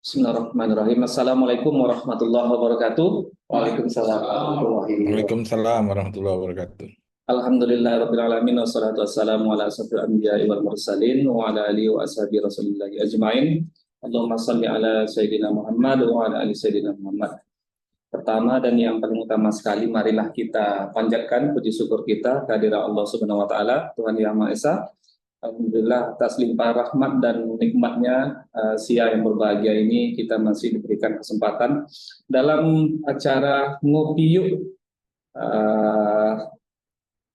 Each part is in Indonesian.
Bismillahirrahmanirrahim. Assalamualaikum warahmatullahi wabarakatuh. Waalaikumsalam warahmatullahi wabarakatuh. Waalaikumsalam warahmatullahi wabarakatuh. Alhamdulillahirabbil alamin wassalatu wassalamu ala asyrofil anbiya'i wal mursalin wa ala alihi wa ashabi rasulillahi ajmain. Allahumma shalli ala sayyidina Muhammad wa ala ali sayyidina Muhammad. Pertama dan yang paling utama sekali, marilah kita panjatkan puji syukur kita kehadirat Allah Subhanahu wa taala, Tuhan Yang Maha Esa. Alhamdulillah atas limpah rahmat dan nikmatnya siang yang berbahagia ini kita masih diberikan kesempatan dalam acara Ngopi Yuk,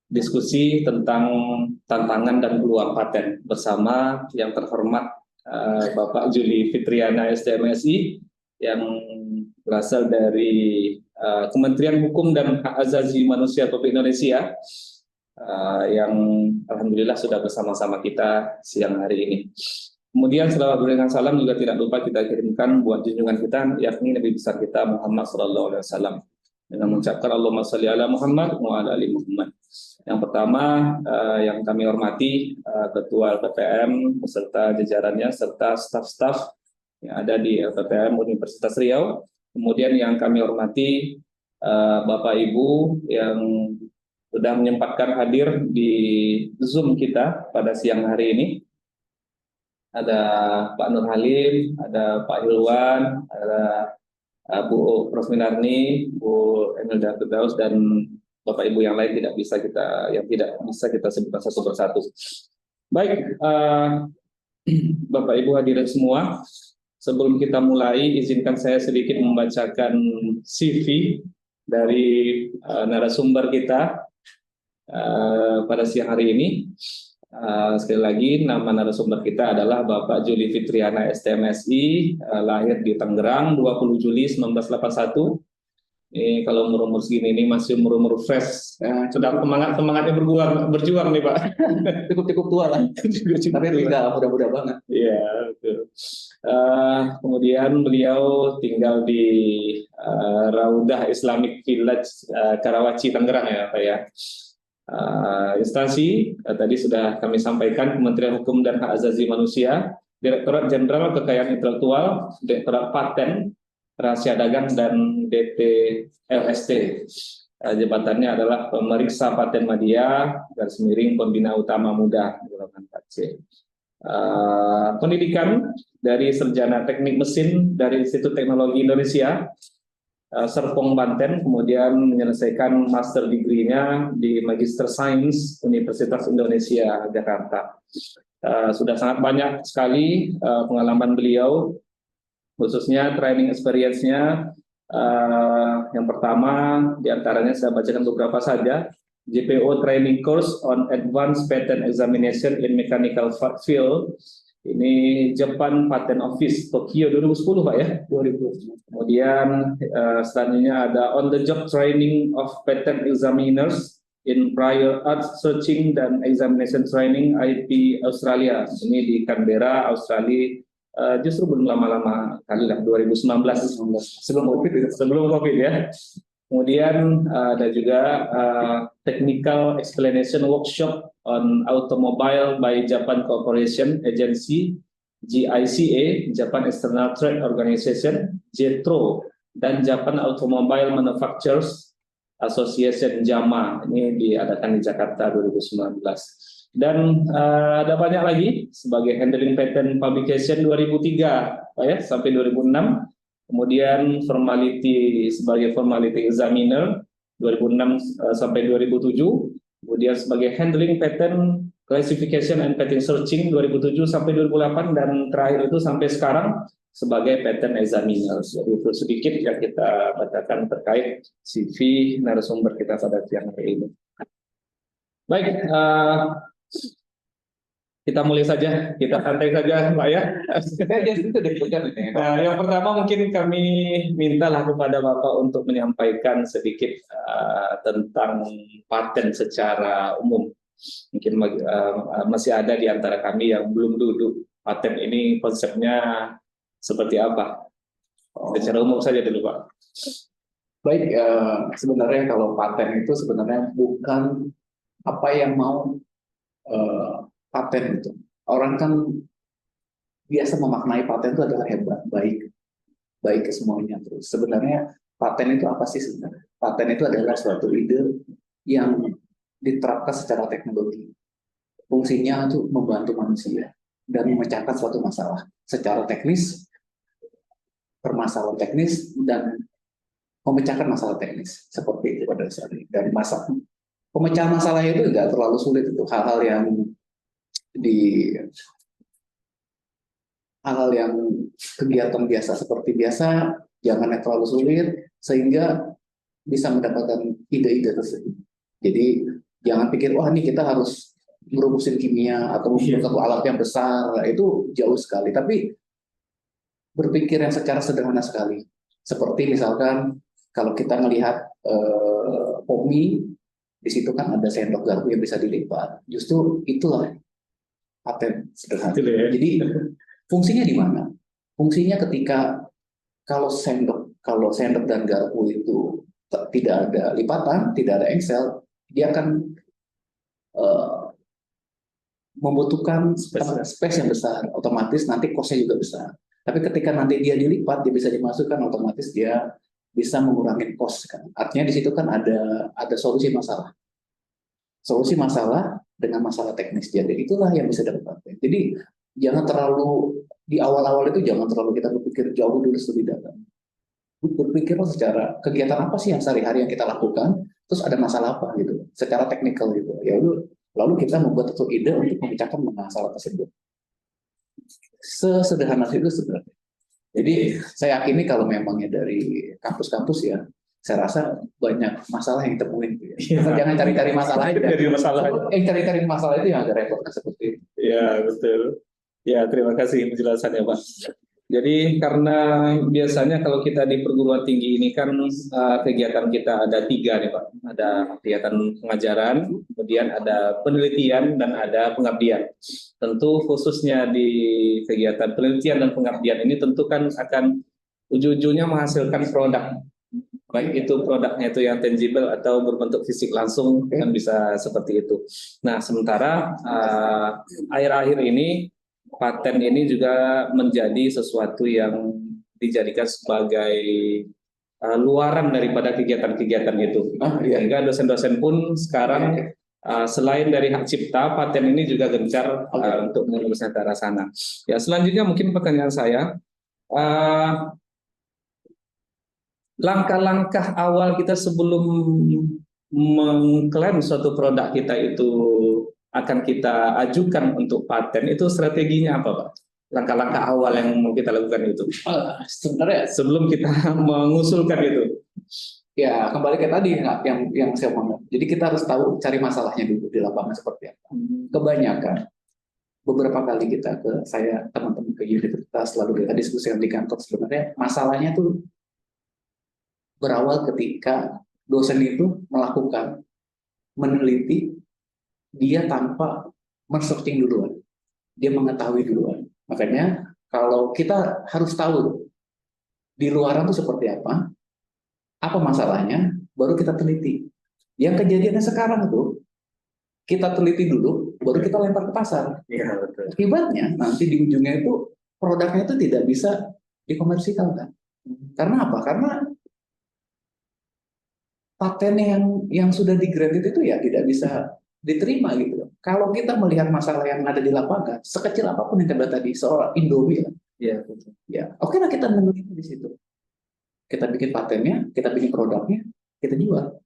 diskusi tentang tantangan dan peluang paten bersama yang terhormat Bapak Juli Fitriana STMSI yang berasal dari Kementerian Hukum dan Hak Asasi Manusia Republik Indonesia, yang alhamdulillah sudah bersama-sama kita siang hari ini. Kemudian selawat dengan salam juga tidak lupa kita kirimkan buat junjungan kita, yakni Nabi besar kita Muhammad SAW, dengan mengucapkan Allahumma sholli ala Muhammad wa ala ali Muhammad. Yang pertama yang kami hormati Ketua LPPM beserta jajarannya serta staf-staf yang ada di LPPM Universitas Riau. Kemudian yang kami hormati Bapak Ibu yang sudah menyempatkan hadir di Zoom kita pada siang hari ini. Ada Pak Nur Halim, ada Pak Hilwan, ada Bu Rosminarni, Bu Emilda Firdaus, dan Bapak Ibu yang lain tidak bisa kita sebutkan satu persatu. Baik, Bapak Ibu hadirin semua, sebelum kita mulai, izinkan saya sedikit membacakan CV dari narasumber kita pada siang hari ini. Sekali lagi, nama narasumber kita adalah Bapak Juli Fitriana STMSI, lahir di Tangerang 20 Juli 1981. Ini kalau umur segini ini masih umur fresh, sudah semangatnya berjuang nih Pak. Cukup tua lah, tapi tidak muda-muda banget. Iya, betul. Kemudian beliau tinggal di Raudah Islamic Village, Karawaci, Tangerang ya Pak ya. Instansi tadi sudah kami sampaikan, Kementerian Hukum dan Hak Asasi Manusia, Direktorat Jenderal Kekayaan Intelektual, Direktorat Paten, Rahasia Dagang, dan DTLST. Jabatannya adalah Pemeriksa Paten Media, garis miring Pembina Utama Muda, golongan 4C. Pendidikan dari Sarjana Teknik Mesin dari Institut Teknologi Indonesia, Serpong, Banten, kemudian menyelesaikan master degree-nya di Magister Sains Universitas Indonesia, Jakarta. Sudah sangat banyak sekali pengalaman beliau, khususnya training experience-nya. Yang pertama, diantaranya saya bacakan beberapa saja. JPO Training Course on Advanced Patent Examination in Mechanical Field. Ini Japan Patent Office Tokyo 2010 Pak ya, 2010. Kemudian selanjutnya ada On the Job Training of Patent Examiners in Prior Art Searching dan Examination Training IP Australia. Ini di Canberra, Australia. Justru belum lama-lama kali lah, 2019 sebelum COVID ya. Kemudian ada juga Technical Explanation Workshop on Automobile by Japan Corporation Agency, JICA, Japan External Trade Organization, JETRO, dan Japan Automobile Manufacturers Association, JAMA. Ini diadakan di Jakarta 2019. Dan ada banyak lagi sebagai Handling Patent Publication 2003 Pak ya, sampai 2006. Kemudian sebagai formality examiner 2006 sampai 2007, kemudian sebagai handling patent classification and patent searching 2007 sampai 2008, dan terakhir itu sampai sekarang sebagai patent examiner. Jadi itu sedikit yang kita bacakan terkait CV narasumber kita pada siang hari ini. Baik, kita mulai saja, kita santai saja Pak ya. Yang pertama mungkin kami mintalah kepada Bapak untuk menyampaikan sedikit tentang paten secara umum. Mungkin masih ada di antara kami yang belum duduk paten ini konsepnya seperti apa. Secara umum saja dulu Pak. Baik, sebenarnya kalau paten itu sebenarnya bukan apa yang mau paten itu. Orang kan biasa memaknai paten itu adalah hebat, baik. baik ke semuanya terus. Sebenarnya paten itu apa sih sebenarnya? Paten itu adalah suatu ide yang diterapkan secara teknologi. Fungsinya untuk membantu manusia dan memecahkan suatu masalah secara teknis, permasalahan teknis, dan memecahkan masalah teknis seperti itu pada saat ini. Dan pemecahan masalah itu nggak terlalu sulit, itu hal-hal yang di hal-hal yang kegiatan biasa seperti biasa, jangan yang terlalu sulit sehingga bisa mendapatkan ide-ide tersebut. Jadi jangan pikir wah ini kita harus merumusin kimia atau membuat satu alat yang besar, itu jauh sekali. Tapi berpikir yang secara sederhana sekali. Seperti misalkan kalau kita melihat mie, di situ kan ada sendok garpu yang bisa dilipat. Justru itulah paten sederhana. Jadi fungsinya di mana? Fungsinya ketika kalau sendok dan garpu itu tidak ada lipatan, tidak ada engsel, dia akan membutuhkan space yang besar, otomatis nanti cost-nya juga besar. Tapi ketika nanti dia dilipat, dia bisa dimasukkan, otomatis dia bisa mengurangi cost kan. Artinya di situ kan ada solusi masalah. Solusi masalah dengan masalah teknis. Jadi itulah yang bisa dapat paten. Jadi jangan terlalu di awal-awal itu jangan terlalu kita berpikir jauh dulu lebih dalam. Berpikirlah secara kegiatan apa sih yang sehari-hari yang kita lakukan, terus ada masalah apa gitu, secara teknikal gitu. Ya lalu kita membuat satu ide untuk memecahkan masalah tersebut. Sesederhana itu sebenarnya. Jadi saya yakini kalau memangnya dari kampus-kampus ya, saya rasa banyak masalah yang ditemuin. Ya. Jangan cari-cari masalah aja. Cari-cari masalah itu yang agak repot seperti itu. Ya betul. Ya terima kasih penjelasannya Pak. Jadi karena biasanya kalau kita di perguruan tinggi ini kan kegiatan kita ada 3 nih Pak. Ada kegiatan pengajaran, kemudian ada penelitian, dan ada pengabdian. Tentu khususnya di kegiatan penelitian dan pengabdian ini tentu kan akan ujung-ujungnya menghasilkan produk. Baik itu produknya itu yang tangible atau berbentuk fisik langsung, kan bisa seperti itu. Nah sementara akhir-akhir ini paten ini juga menjadi sesuatu yang dijadikan sebagai luaran daripada kegiatan-kegiatan itu. Sehingga dosen-dosen pun sekarang selain dari hak cipta, paten ini juga gencar untuk meneruskan ke arah sana. Ya, selanjutnya mungkin pertanyaan saya, langkah-langkah awal kita sebelum mengklaim suatu produk kita itu akan kita ajukan untuk paten, itu strateginya apa Pak? Langkah-langkah awal yang mau kita lakukan itu? Sebenarnya sebelum kita mengusulkan itu. Ya kembali ke tadi yang saya ngomong. Jadi kita harus tahu cari masalahnya dulu di lapangan seperti apa. Kebanyakan beberapa kali kita teman-teman ke universitas lalu kita diskusikan di kantor, sebenarnya masalahnya tuh berawal ketika dosen itu meneliti dia tanpa men-searching duluan, dia mengetahui duluan. Makanya kalau kita harus tahu di luaran itu seperti apa masalahnya, baru kita teliti. Yang kejadiannya sekarang itu kita teliti dulu, baru kita lempar ke pasar. Iya betul. Akibatnya nanti di ujungnya itu produknya itu tidak bisa dikomersialkan. Karena apa? Karena paten yang sudah di-granted itu ya tidak bisa diterima gitu. Kalau kita melihat masalah yang ada di lapangan, sekecil apapun yang ada tadi, seorang Indomie, ya, oke lah kita meneliti di situ. Kita bikin patennya, kita bikin produknya, kita jual.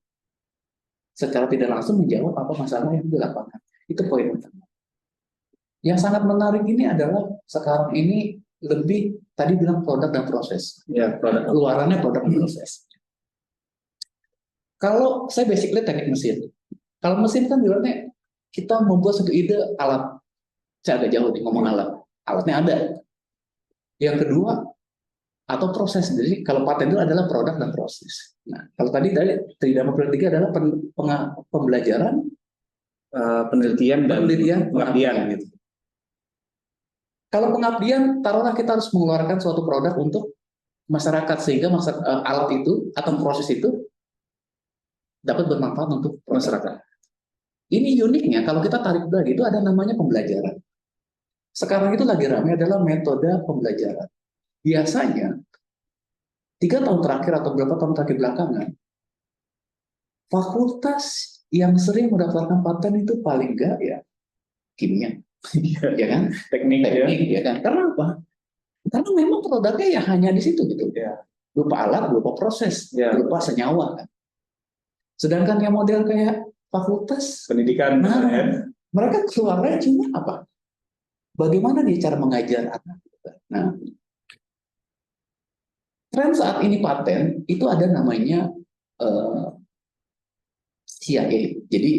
Secara tidak langsung menjawab apa masalah yang di lapangan. Itu poin utama. Yang sangat menarik ini adalah sekarang ini lebih tadi bilang produk dan proses. Ya, produk. Luarannya produk dan proses. Kalau saya basically teknik mesin. Kalau mesin kan bilangnya kita membuat satu ide alat. Saya agak jauh nih ngomong alat. Alatnya ada. Yang kedua, atau proses. Jadi kalau paten itu adalah produk dan proses. Nah, kalau tadi tidak memperhatikan adalah pembelajaran, penelitian dan pengabdian gitu. Kalau pengabdian, taruhlah kita harus mengeluarkan suatu produk untuk masyarakat sehingga alat itu atau proses itu dapat bermanfaat untuk masyarakat. Ini uniknya kalau kita tarik lagi itu ada namanya pembelajaran. Sekarang itu lagi ramai adalah metode pembelajaran. Biasanya 3 tahun terakhir atau berapa tahun terakhir belakangan, fakultas yang sering mendaftarkan paten itu paling enggak ya kimia, ya kan? Teknik ya. Teknik, ya kan? Karena apa? Karena memang produknya ya hanya di situ gitu. Ya. Berupa alat, berupa proses, Ya. berupa senyawa kan. Sedangkan yang model kayak fakultas, Pendidikan. nah, Ya. mereka keluarnya cuma apa? Bagaimana dia cara mengajar anak? Nah, tren saat ini paten itu ada namanya CIA. Jadi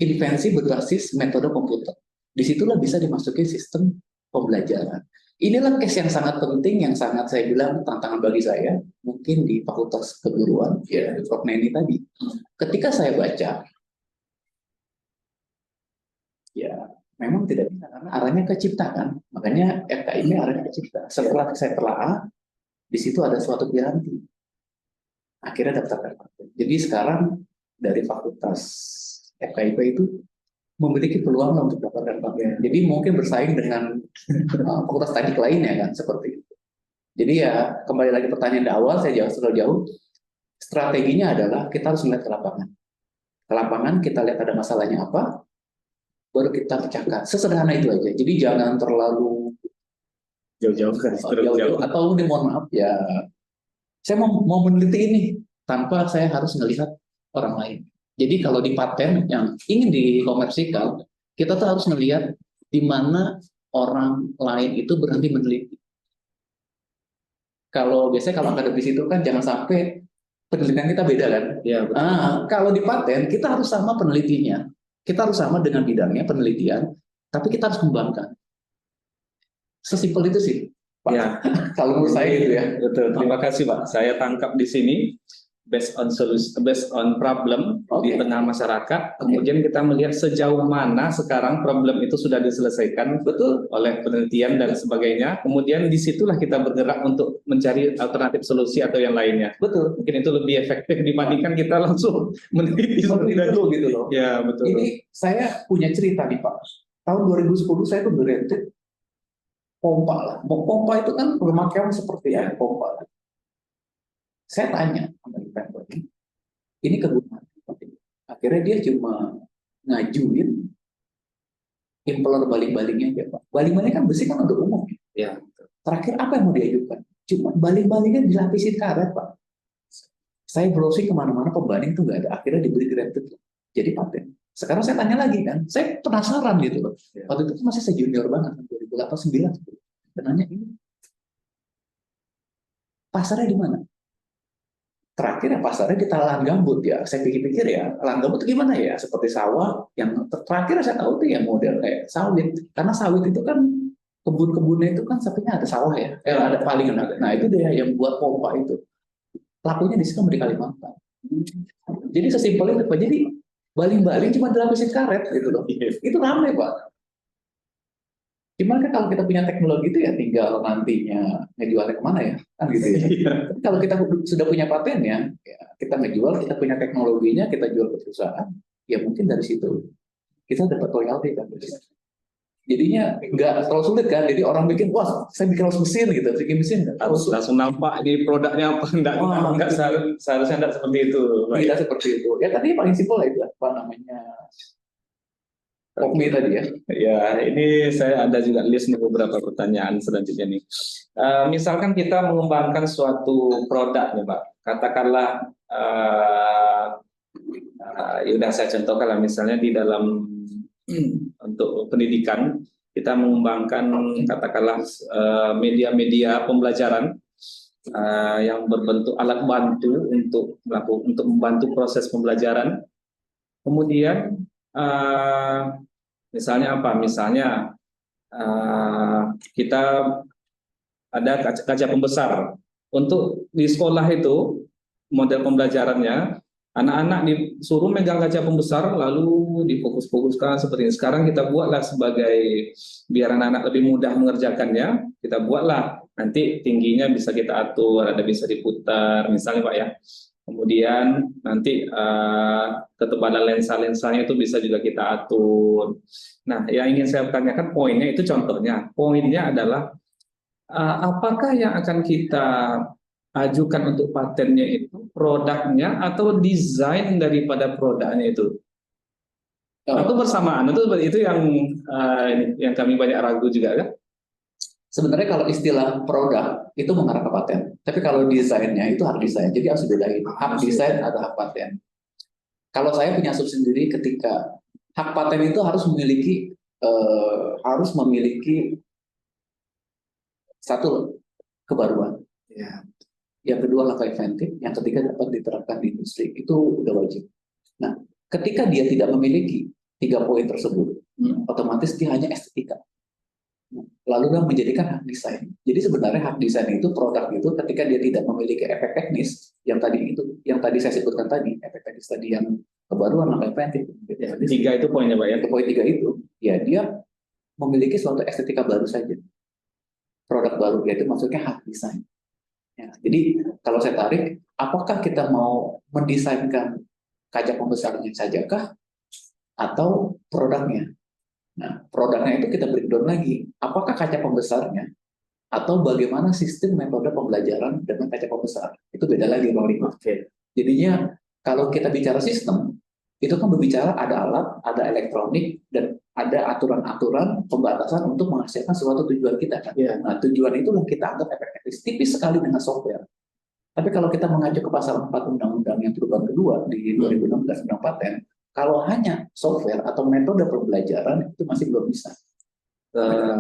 invensi berbasis metode komputer. Disitulah bisa dimasuki sistem pembelajaran. Inilah case yang sangat penting, yang sangat saya bilang tantangan bagi saya, mungkin di Fakultas Keguruan, ya, Prof. Neni tadi. Ketika saya baca, ya memang tidak bisa, karena arahnya ke cipta kan. Makanya FKIP arahnya ke cipta. Setelah saya telaah, di situ ada suatu piranti. Akhirnya daftarkan paten. Jadi sekarang dari Fakultas FKIP itu memiliki peluang untuk dapatkan paten. Jadi mungkin bersaing dengan fakultas teknik lainnya kan, seperti itu. Jadi ya kembali lagi pertanyaan di awal, saya jawab terlalu jauh. Strateginya adalah kita harus melihat ke lapangan. Ke lapangan kita lihat ada masalahnya apa, baru kita pecahkan. Sesederhana itu aja. Jadi jangan terlalu Jauh-jauh kan. jauh-jauh. Atau ini mohon maaf ya, saya mau meneliti ini tanpa saya harus melihat orang lain. Jadi kalau di paten yang ingin dikomersikan, kita tuh harus melihat di mana orang lain itu berhenti meneliti. Biasanya kalau akademis itu kan jangan sampai penelitian kita beda kan. Ya, betul. Kalau di paten kita harus sama penelitinya, kita harus sama dengan bidangnya penelitian, tapi kita harus kembangkan. Sesimpel itu sih, Pak. Ya. Kalau menurut saya gitu ya. Betul. Terima kasih, Pak. Saya tangkap di sini based on problem di tengah masyarakat. Kemudian kita melihat sejauh mana sekarang problem itu sudah diselesaikan betul oleh penelitian dan sebagainya. Kemudian disitulah kita bergerak untuk mencari alternatif solusi atau yang lainnya. Betul. Mungkin itu lebih efektif dibandingkan kita langsung meneliti dulu gitu loh. Ya, betul. Ini saya punya cerita nih Pak. Tahun 2010 saya tuh berentet pompa lah. Pompa itu kan pemakaian seperti ya pompa. Saya tanya sama inventor ini kegunaan. Akhirnya dia cuma ngajuin impeller baling-balingnya aja Pak. Baling-balingnya kan besi kan udah umum. Ya. Terakhir apa yang mau diajukan? Cuma baling-balingnya dilapisin karet Pak. Saya browsing kemana-mana pembaling tuh nggak ada. Akhirnya diberi granted jadi paten. Sekarang saya tanya lagi kan, saya penasaran gitu loh. Waktu itu masih saya junior banget, 2008-2009. Saya nanya ini pasarnya di mana? Terakhir ya pasarnya di lahan gambut ya. Saya pikir-pikir ya, lahan gambut itu gimana ya? Seperti sawah. Yang terakhir saya tahu tuh ya model kayak sawit. Karena sawit itu kan kebun-kebunnya itu kan sampingnya ada sawah ya. Ada paling. Nah itu dia yang buat pompa itu. Lakunya di situ di Kalimantan. Jadi sesimpel itu Pak. Jadi baling-baling cuma dilapisin karet gitu loh. Itu ramai Pak. Gimana kan kalau kita punya teknologi itu ya tinggal nantinya ngejualnya kemana ya, kan gitu ya. Tapi kalau kita sudah punya patennya, ya kita ngejual, kita punya teknologinya, kita jual ke perusahaan, ya mungkin dari situ kita dapat royalti kan. Jadinya nggak terlalu sulit kan, jadi orang bikin, wah saya bikin mesin gitu, bikin mesin langsung nampak di produknya apa, enggak seharusnya enggak seperti itu. Tidak seperti itu. Ya tadi paling simpel lah itu, apa namanya, Kopi tadi ya. Ya, ini saya ada juga list nih beberapa pertanyaan selanjutnya nih. Misalkan kita mengembangkan suatu produk nih, Pak. Katakanlah, udah saya contohkan lah, misalnya di dalam untuk pendidikan kita mengembangkan katakanlah media-media pembelajaran yang berbentuk alat bantu untuk membantu proses pembelajaran. Kemudian misalnya apa? Misalnya kita ada kaca pembesar. Untuk di sekolah itu model pembelajarannya anak-anak disuruh megang kaca pembesar lalu difokus-fokuskan seperti ini. Sekarang kita buatlah sebagai biar anak-anak lebih mudah mengerjakannya. Kita buatlah nanti tingginya bisa kita atur, ada bisa diputar, misalnya Pak ya. Kemudian nanti ketebalan lensa-lensanya itu bisa juga kita atur. Nah, yang ingin saya tanyakan poinnya itu contohnya. Poinnya adalah apakah yang akan kita ajukan untuk patennya itu produknya atau desain daripada produknya itu? Atau bersamaan? Itu yang kami banyak ragu juga kan? Sebenarnya kalau istilah produk itu mengarah ke paten, tapi kalau desainnya itu hak desain, jadi harus dibedain hak desain atau hak paten. Kalau saya punya asumsi sendiri ketika hak paten itu harus memiliki satu kebaruan. Ya. Yang kedua langkah inventif, yang ketiga dapat diterapkan di industri, itu udah wajib. Nah, ketika dia tidak memiliki 3 poin tersebut, otomatis dia hanya estetika. Lalu dia menjadikan hak desain. Jadi sebenarnya hak desain itu produk itu ketika dia tidak memiliki efek teknis yang tadi saya sebutkan tadi, efek teknis tadi yang kebaruan langkah inventif. Ya, 3 itu poinnya Pak ya. Poin 3 itu, ya dia memiliki suatu estetika baru saja. Produk baru, yaitu maksudnya hak desain. Ya, jadi kalau saya tarik, apakah kita mau mendesainkan kaca pembesarnya sajakah atau produknya? Nah, produknya itu kita breakdown lagi. Apakah kaca pembesarnya atau bagaimana sistem metode pembelajaran dengan kaca pembesar? Itu beda lagi, Pak. Jadinya kalau kita bicara sistem, itu kan berbicara ada alat, ada elektronik, dan ada aturan-aturan pembatasan untuk menghasilkan suatu tujuan kita. Kan? Yeah. Nah, tujuan itulah kita anggap efektif. Tipis sekali dengan software. Tapi kalau kita mengacu ke pasal 4 Undang-Undang yang perubahan kedua di 2016 Undang Paten, kalau hanya software atau metode pembelajaran itu masih belum bisa.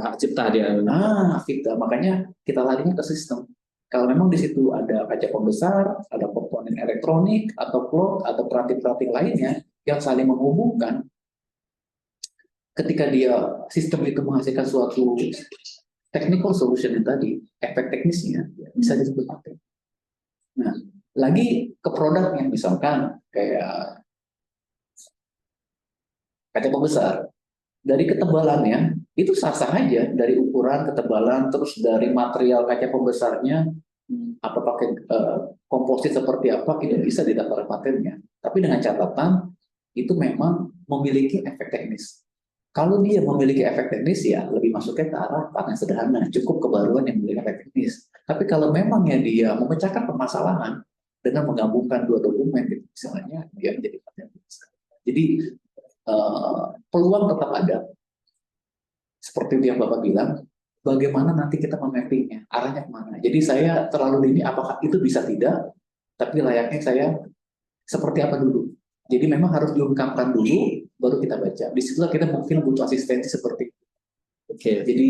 Hak cipta dia. Hak cipta. Makanya kita larinya ke sistem. Kalau memang di situ ada kaca pembesar, ada komponen elektronik atau cloud atau perangkat-perangkat lainnya yang saling menghubungkan, ketika dia sistem itu menghasilkan suatu technical solution yang tadi, efek teknisnya bisa disebut paten. Nah, lagi ke produknya, misalkan kayak kaca pembesar, dari ketebalannya itu sah-sah aja, dari ukuran, ketebalan, terus dari material kaca pembesarnya, apa pakai komposit seperti apa, itu bisa didaftar patennya. Tapi dengan catatan itu memang memiliki efek teknis. Kalau dia memiliki efek teknis, ya lebih masuknya ke arah paten sederhana, cukup kebaruan yang memiliki efek teknis. Tapi kalau memangnya dia memecahkan permasalahan dengan menggabungkan 2 dokumen, gitu, misalnya dia menjadi paten. Jadi peluang tetap ada. Seperti yang Bapak bilang, bagaimana nanti kita memappingnya, arahnya kemana. Jadi saya terlalu dini, apakah itu bisa tidak, tapi layaknya saya seperti apa dulu. Jadi memang harus diungkapkan dulu, baru kita baca. Di situ kita mungkin butuh asistensi seperti itu. Jadi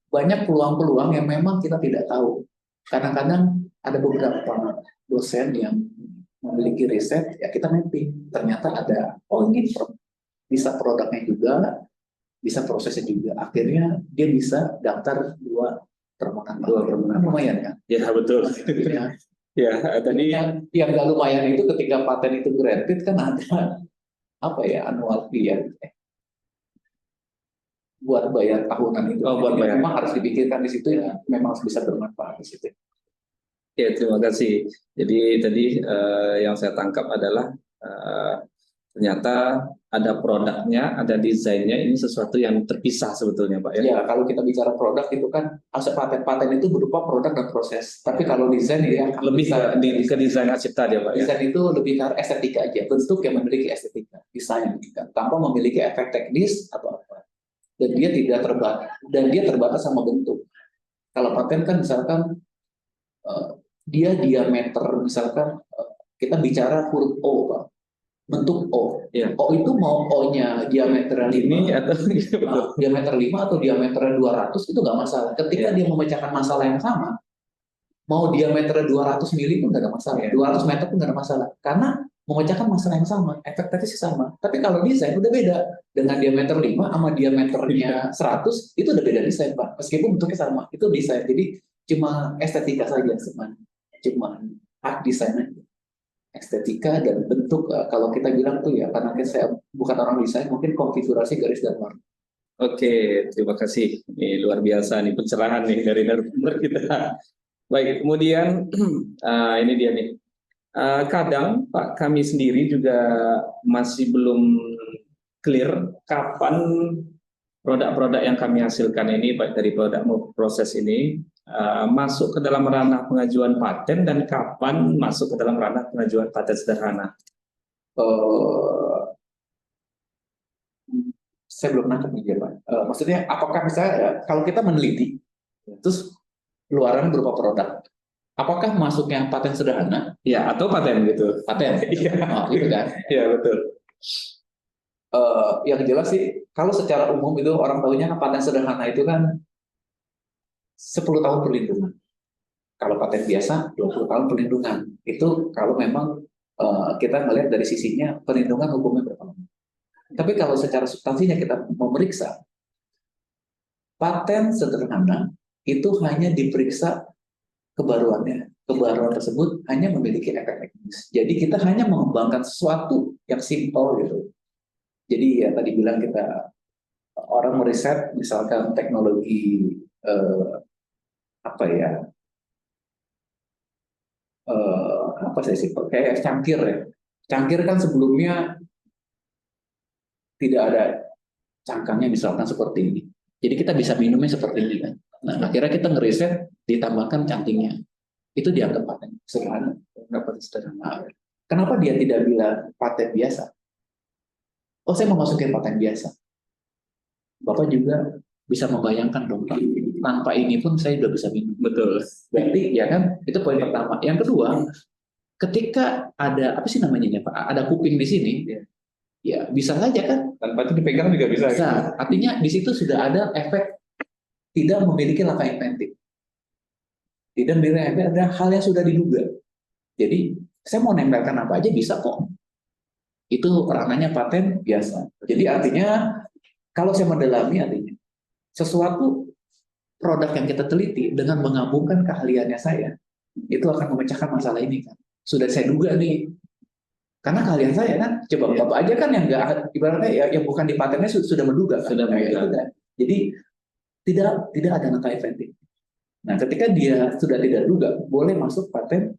banyak peluang-peluang yang memang kita tidak tahu. Kadang-kadang ada beberapa dosen yang memiliki riset, ya kita mapping. Ternyata ada, ini bisa produknya juga, bisa prosesnya juga. Akhirnya dia bisa daftar 2 permohonan. Lumayan kan? Ya betul. Ya, tadi yang nggak lumayan itu ketika paten itu granted kan ada annual fee ya, buat bayar tahunan itu. Buat bayar. Memang harus dipikirkan di situ ya, memang harus bisa bermanfaat di situ. Ya, terima kasih. Jadi tadi yang saya tangkap adalah ternyata ada produknya, ada desainnya, ini sesuatu yang terpisah sebetulnya Pak ya. Ya, kalau kita bicara produk itu kan aspek paten itu berupa produk dan proses. Tapi kalau desain ya lebih ke desain hak cipta dia Pak. Desain itu lebih ke estetika aja, bentuk yang memiliki estetika, desain tanpa memiliki efek teknis atau apa. Dan dia terbatas sama bentuk. Kalau paten kan misalkan dia diameter, misalkan kita bicara huruf O Pak. Bentuk O. Ya. O itu mau O-nya diameter 5 atau diameter 5 atau diameter 200 itu nggak masalah. Ketika dia memecahkan masalah yang sama, mau diameter 200 mili pun nggak ada masalah. 200 meter pun nggak ada masalah. Karena memecahkan masalah yang sama, efek teknisnya sama. Tapi kalau desain udah beda. Dengan diameter 5 sama diameternya 100 itu udah beda desain Pak. Meskipun bentuknya sama, itu desain. Jadi cuma estetika saja cuma hak desain aja. Estetika dan bentuk, kalau kita bilang tuh ya, karena saya bukan orang desain, mungkin konfigurasi garis dan warna. Oke, terima kasih. Ini luar biasa nih pencerahan nih dari narasumber kita. Baik, kemudian ini dia nih. Kadang Pak kami sendiri juga masih belum clear kapan produk-produk yang kami hasilkan ini, baik dari produk maupun proses ini, masuk ke dalam ranah pengajuan paten dan kapan masuk ke dalam ranah pengajuan paten sederhana? Saya belum nangkep nih Pak. Maksudnya apakah misalnya kalau kita meneliti, terus keluaran berupa produk, apakah masuknya paten sederhana? Ya, atau paten gitu. Paten, Iya, gitu kan? iya betul. Yang jelas sih, kalau secara umum itu orang tahunya paten sederhana itu kan 10 tahun perlindungan. Kalau paten biasa 20 tahun perlindungan. Itu kalau memang kita melihat dari sisinya perlindungan hukumnya berapa lama. Tapi kalau secara substansinya kita memeriksa, paten sederhana itu hanya diperiksa kebaruannya. Kebaruan tersebut hanya memiliki efek teknis. Jadi kita hanya mengembangkan sesuatu yang simpel gitu. Jadi ya tadi bilang kita orang meriset misalkan teknologi apa sih simpel kayak cangkir ya. Cangkir kan sebelumnya tidak ada cangkangnya misalkan seperti ini. Jadi kita bisa minumnya seperti ini kan. Nah, akhirnya kita ngeriset ditambahkan cangkingnya. Itu dianggap paten sederhana. Paten sederhana. Kenapa dia tidak bilang paten biasa? Oh, saya mau masukin paten biasa. Bapak juga bisa membayangkan dong, Pak. Tanpa ini pun saya sudah bisa minum. Betul. Berarti ya kan, itu poin pertama. Yang kedua, ketika ada apa sih namanya ya Pak? Ada kuping di sini, ya bisa saja kan? Tanpa itu dipegang juga bisa. Bisa. Artinya di situ sudah ada efek tidak memiliki langkah inventif. Tidak memiliki efek, ada hal yang sudah diduga. Jadi saya mau nempelkan apa aja bisa kok. Itu ranahnya paten biasa. Jadi artinya kalau saya mendalami artinya sesuatu produk yang kita teliti dengan menggabungkan keahliannya saya itu akan memecahkan masalah ini kan. Sudah saya duga nih. Karena keahlian saya kan, coba Bapak aja kan yang nggak ibaratnya ya, yang bukan di patennya sudah menduga kan. Sudah menduga. Jadi tidak ada langkah inventif. Nah, ketika dia sudah tidak duga, boleh masuk paten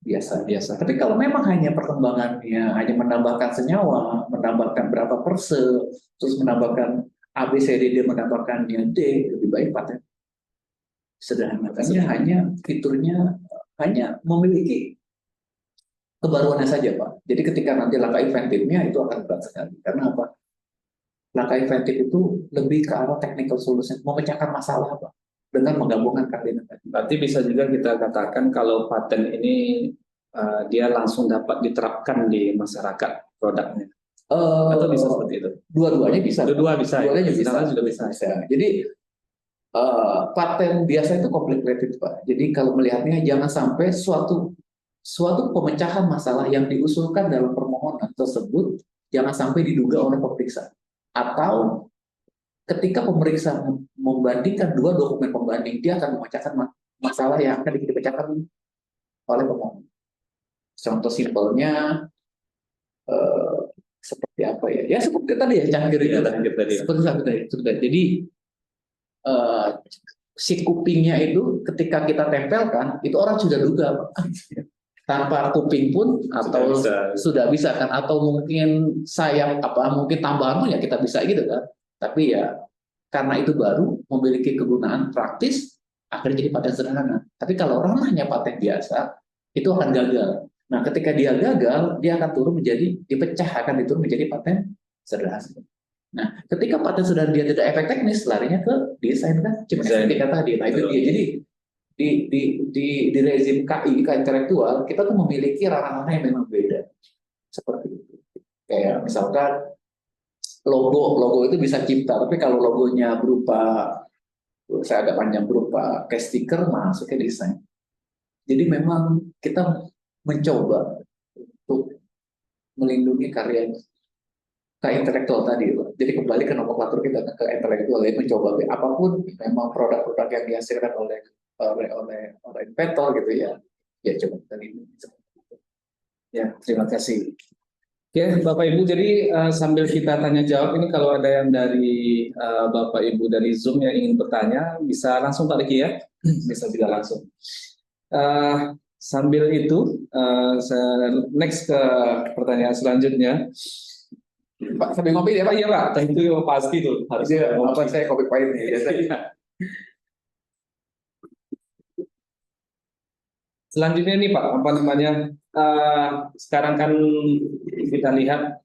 biasa. Tapi kalau memang hanya perkembangannya hanya menambahkan senyawa, menambahkan berapa perse, terus menambahkan A, B, C, D, menambahkannya D, lebih baik paten sederhana. Karena hanya fiturnya hanya memiliki kebaruannya saja, Pak. Jadi ketika nanti langkah inventifnya itu akan berat sekali. Karena apa? Langkah inventif itu lebih ke arah technical solution, memecahkan masalah, Pak, dengan menggabungkan keahlian tadi. Berarti bisa juga kita katakan kalau paten ini dia langsung dapat diterapkan di masyarakat produknya. Atau bisa seperti itu? Dua-duanya bisa. Dua-dua bisa. Dua-duanya bisa. Juga bisa. Jadi paten biasa itu complicated, Pak. Jadi kalau melihatnya jangan sampai suatu pemecahan masalah yang diusulkan dalam permohonan tersebut jangan sampai diduga oleh pemeriksa. Atau ketika pemeriksa membandingkan dua dokumen pembanding, dia akan memecahkan masalah yang akan dipecahkan oleh pemohon. Contoh simpelnya seperti apa ya? Ya seperti tadi ya, cangkir itu tadi. Seperti tadi. Jadi si kupingnya itu ketika kita tempelkan, itu orang sudah duga tanpa kuping pun atau sudah bisa kan, atau mungkin sayap mungkin tambahan pun ya kita bisa gitu kan. Tapi ya karena itu baru memiliki kegunaan praktis, akhirnya jadi paten sederhana. Tapi kalau ranahnya paten biasa, itu akan gagal. Nah, ketika dia gagal, dia akan akan diturun menjadi paten sederhana. Nah, ketika paten sederhana dia tidak efek teknis, larinya ke desain kan, cuma estetika tadi. Nah, itu dia. Jadi di rezim KI, intelektual, kita tuh memiliki ranah-ranah yang memang beda. Seperti itu. Kayak misalkan logo itu bisa cipta, tapi kalau logonya berupa, saya agak panjang, berupa kayak stiker, masuknya desain. Jadi memang kita mencoba untuk melindungi karya intelektual tadi, Pak. Jadi kembali ke nomenklatur kita ke intelektual, ya mencoba apapun memang produk-produk yang dihasilkan oleh inventor gitu ya coba kita lindungi. Ya, terima kasih. Oke, Bapak Ibu, jadi sambil kita tanya jawab ini, kalau ada yang dari Bapak Ibu dari Zoom yang ingin bertanya, bisa langsung Pak Riki ya, bisa juga langsung. Sambil itu, next ke pertanyaan selanjutnya. Pak, sambil ngopi ya Oh Pak. iya Pak, itu pasti tuh harus Iya, ngopi. apa saya kopi pahit nih biasa. Iya. Selanjutnya nih Pak, apa namanya? Sekarang kan kita lihat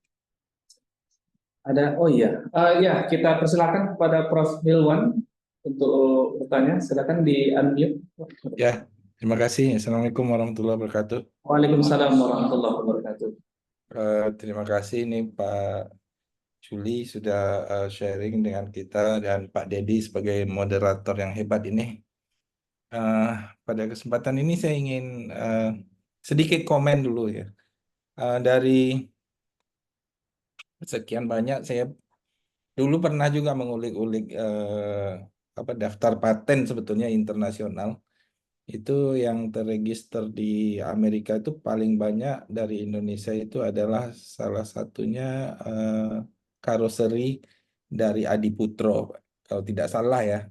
ada, oh iya, ya kita persilakan kepada Prof. Milwan untuk bertanya. Silakan di unmute. Ya, terima kasih. Assalamualaikum warahmatullahi wabarakatuh. Waalaikumsalam warahmatullahi wabarakatuh. Terima kasih nih Pak Juli sudah sharing dengan kita dan Pak Dedi sebagai moderator yang hebat ini. Eh, Pada kesempatan ini saya ingin sedikit komen dulu ya. Dari sekian banyak saya dulu pernah juga mengulik-ulik apa daftar paten sebetulnya internasional. Itu yang terregister di Amerika itu paling banyak dari Indonesia itu adalah salah satunya karoseri dari Adiputro, kalau tidak salah ya.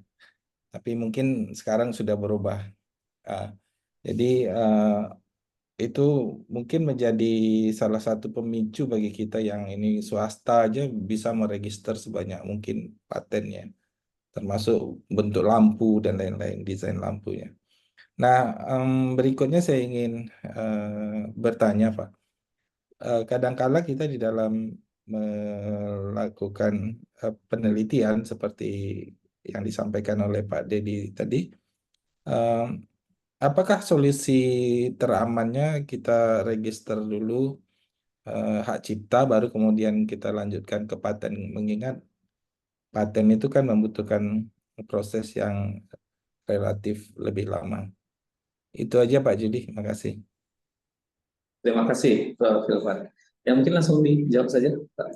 Tapi mungkin sekarang sudah berubah. Ah, jadi itu mungkin menjadi salah satu pemicu bagi kita yang ini swasta aja bisa meregister sebanyak mungkin patennya, termasuk bentuk lampu dan lain-lain, desain lampunya. Nah, berikutnya saya ingin bertanya, Pak. Kadangkala kita di dalam melakukan penelitian seperti yang disampaikan oleh Pak Dedi tadi, em, apakah solusi teramannya kita register dulu hak cipta, baru kemudian kita lanjutkan ke paten, mengingat paten itu kan membutuhkan proses yang relatif lebih lama. Itu aja Pak Judi, terima kasih. Terima kasih, Prof. Milwan. Ya mungkin langsung dijawab saja, Pak.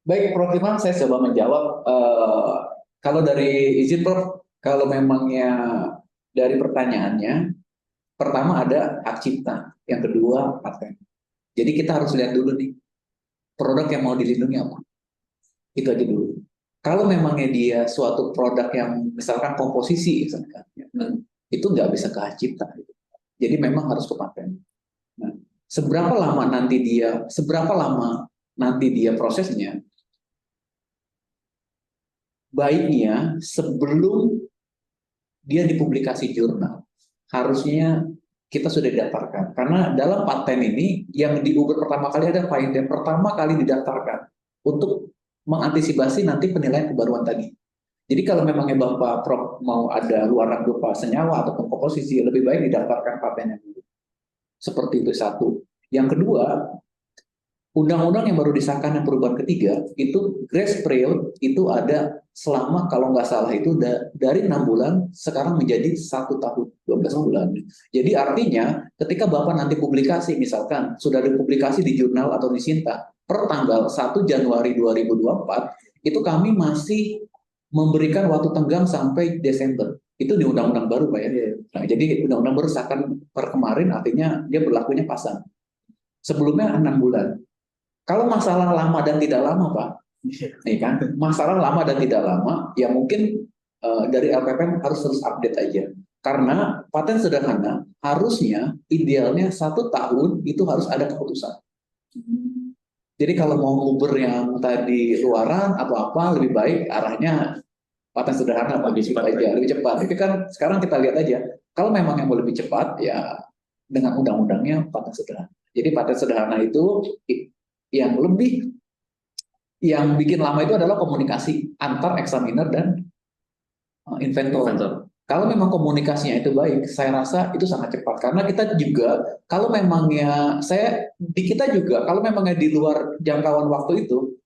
Baik, Prof. Iman, saya coba menjawab. Kalau dari izin Prof, kalau memangnya dari pertanyaannya, pertama ada hak cipta, yang kedua paten. Jadi kita harus lihat dulu nih, produk yang mau dilindungi apa. Itu aja dulu. Kalau memangnya dia suatu produk yang misalkan komposisi, misalkan, ya, itu nggak bisa ke hak cipta. Jadi memang harus ke paten. Nah, seberapa lama nanti dia prosesnya, baiknya sebelum dia dipublikasi jurnal, harusnya kita sudah didaftarkan. Karena dalam paten ini yang diuber pertama kali ada paten pertama kali didaftarkan untuk mengantisipasi nanti penilaian kebaruan tadi. Jadi kalau memangnya Bapak Prof mau ada luaran berupa senyawa ataupun komposisi, lebih baik didaftarkan patennya dulu. Seperti itu satu. Yang kedua, undang-undang yang baru disahkan yang perubahan ketiga, itu grace period itu ada selama kalau nggak salah itu dari 6 bulan sekarang menjadi 1 tahun 12 bulan. Jadi artinya ketika Bapak nanti publikasi, misalkan sudah dipublikasi di jurnal atau di Sinta per tanggal 1 Januari 2024, itu kami masih memberikan waktu tenggang sampai Desember. Itu di undang-undang baru Pak ya. Nah, jadi undang-undang baru disahkan per kemarin, artinya dia berlakunya pasang. Sebelumnya 6 bulan. Kalau masalah lama dan tidak lama, Pak, nih kan, masalah lama dan tidak lama, ya mungkin dari LPPM harus terus update aja. Karena paten sederhana, harusnya idealnya 1 tahun itu harus ada keputusan. Jadi kalau mau nguber yang tadi luaran atau apa, lebih baik arahnya paten sederhana, Pak, Lebih cepat aja, lebih cepat. Tapi kan sekarang kita lihat aja, kalau memang yang mau lebih cepat, ya dengan undang-undangnya paten sederhana. Jadi paten sederhana itu yang bikin lama itu adalah komunikasi antar eksaminer dan inventor. Kalau memang komunikasinya itu baik, saya rasa itu sangat cepat. Karena kita juga, kalau memangnya di kita juga, kalau memangnya di luar jangkauan waktu itu,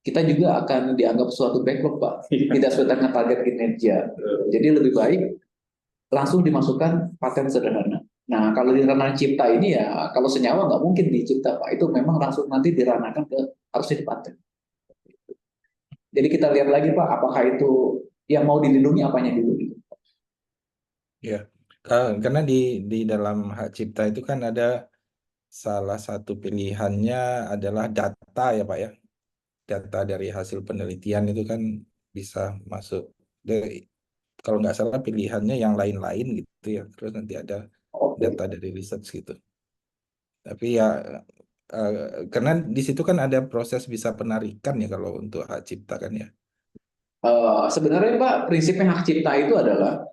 kita juga akan dianggap suatu backlog, Pak. Tidak sesuai dengan target kinerja. Jadi lebih baik langsung dimasukkan paten sederhana. Nah, kalau di ranah cipta ini ya, kalau senyawa nggak mungkin dicipta, Pak. Itu memang langsung nanti diranahkan ke harusnya di paten. Jadi kita lihat lagi, Pak, apakah itu yang mau dilindungi apanya dulu gitu. Ya, karena di dalam hak cipta itu kan ada salah satu pilihannya adalah data ya Pak ya. Data dari hasil penelitian itu kan bisa masuk. Kalau nggak salah pilihannya yang lain-lain gitu ya. Terus nanti ada Oke. data dari research gitu. Tapi ya karena di situ kan ada proses bisa penarikan ya kalau untuk hak cipta kan ya. Sebenarnya Pak, prinsipnya hak cipta itu adalah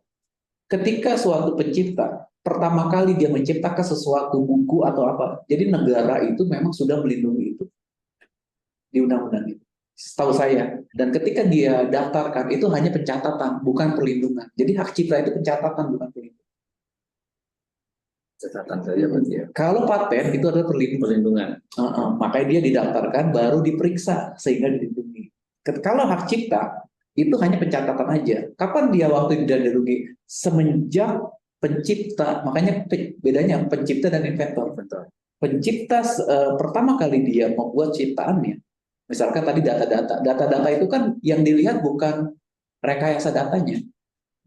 ketika suatu pencipta pertama kali dia menciptakan sesuatu buku atau apa, jadi negara itu memang sudah melindungi itu di undang-undang itu, setahu saya. Dan ketika dia daftarkan itu hanya pencatatan, bukan perlindungan. Jadi hak cipta itu pencatatan, bukan perlindungan. Catatan saja berarti ya. Kalau paten itu adalah perlindungan. Makanya dia didaftarkan, baru diperiksa sehingga dilindungi. Kalau hak cipta itu hanya pencatatan aja. Kapan dia waktu itu dilindungi? Semenjak pencipta, makanya bedanya pencipta dan inventor. Pencipta pertama kali dia membuat ciptaannya, misalkan tadi data-data itu kan yang dilihat bukan rekayasa datanya,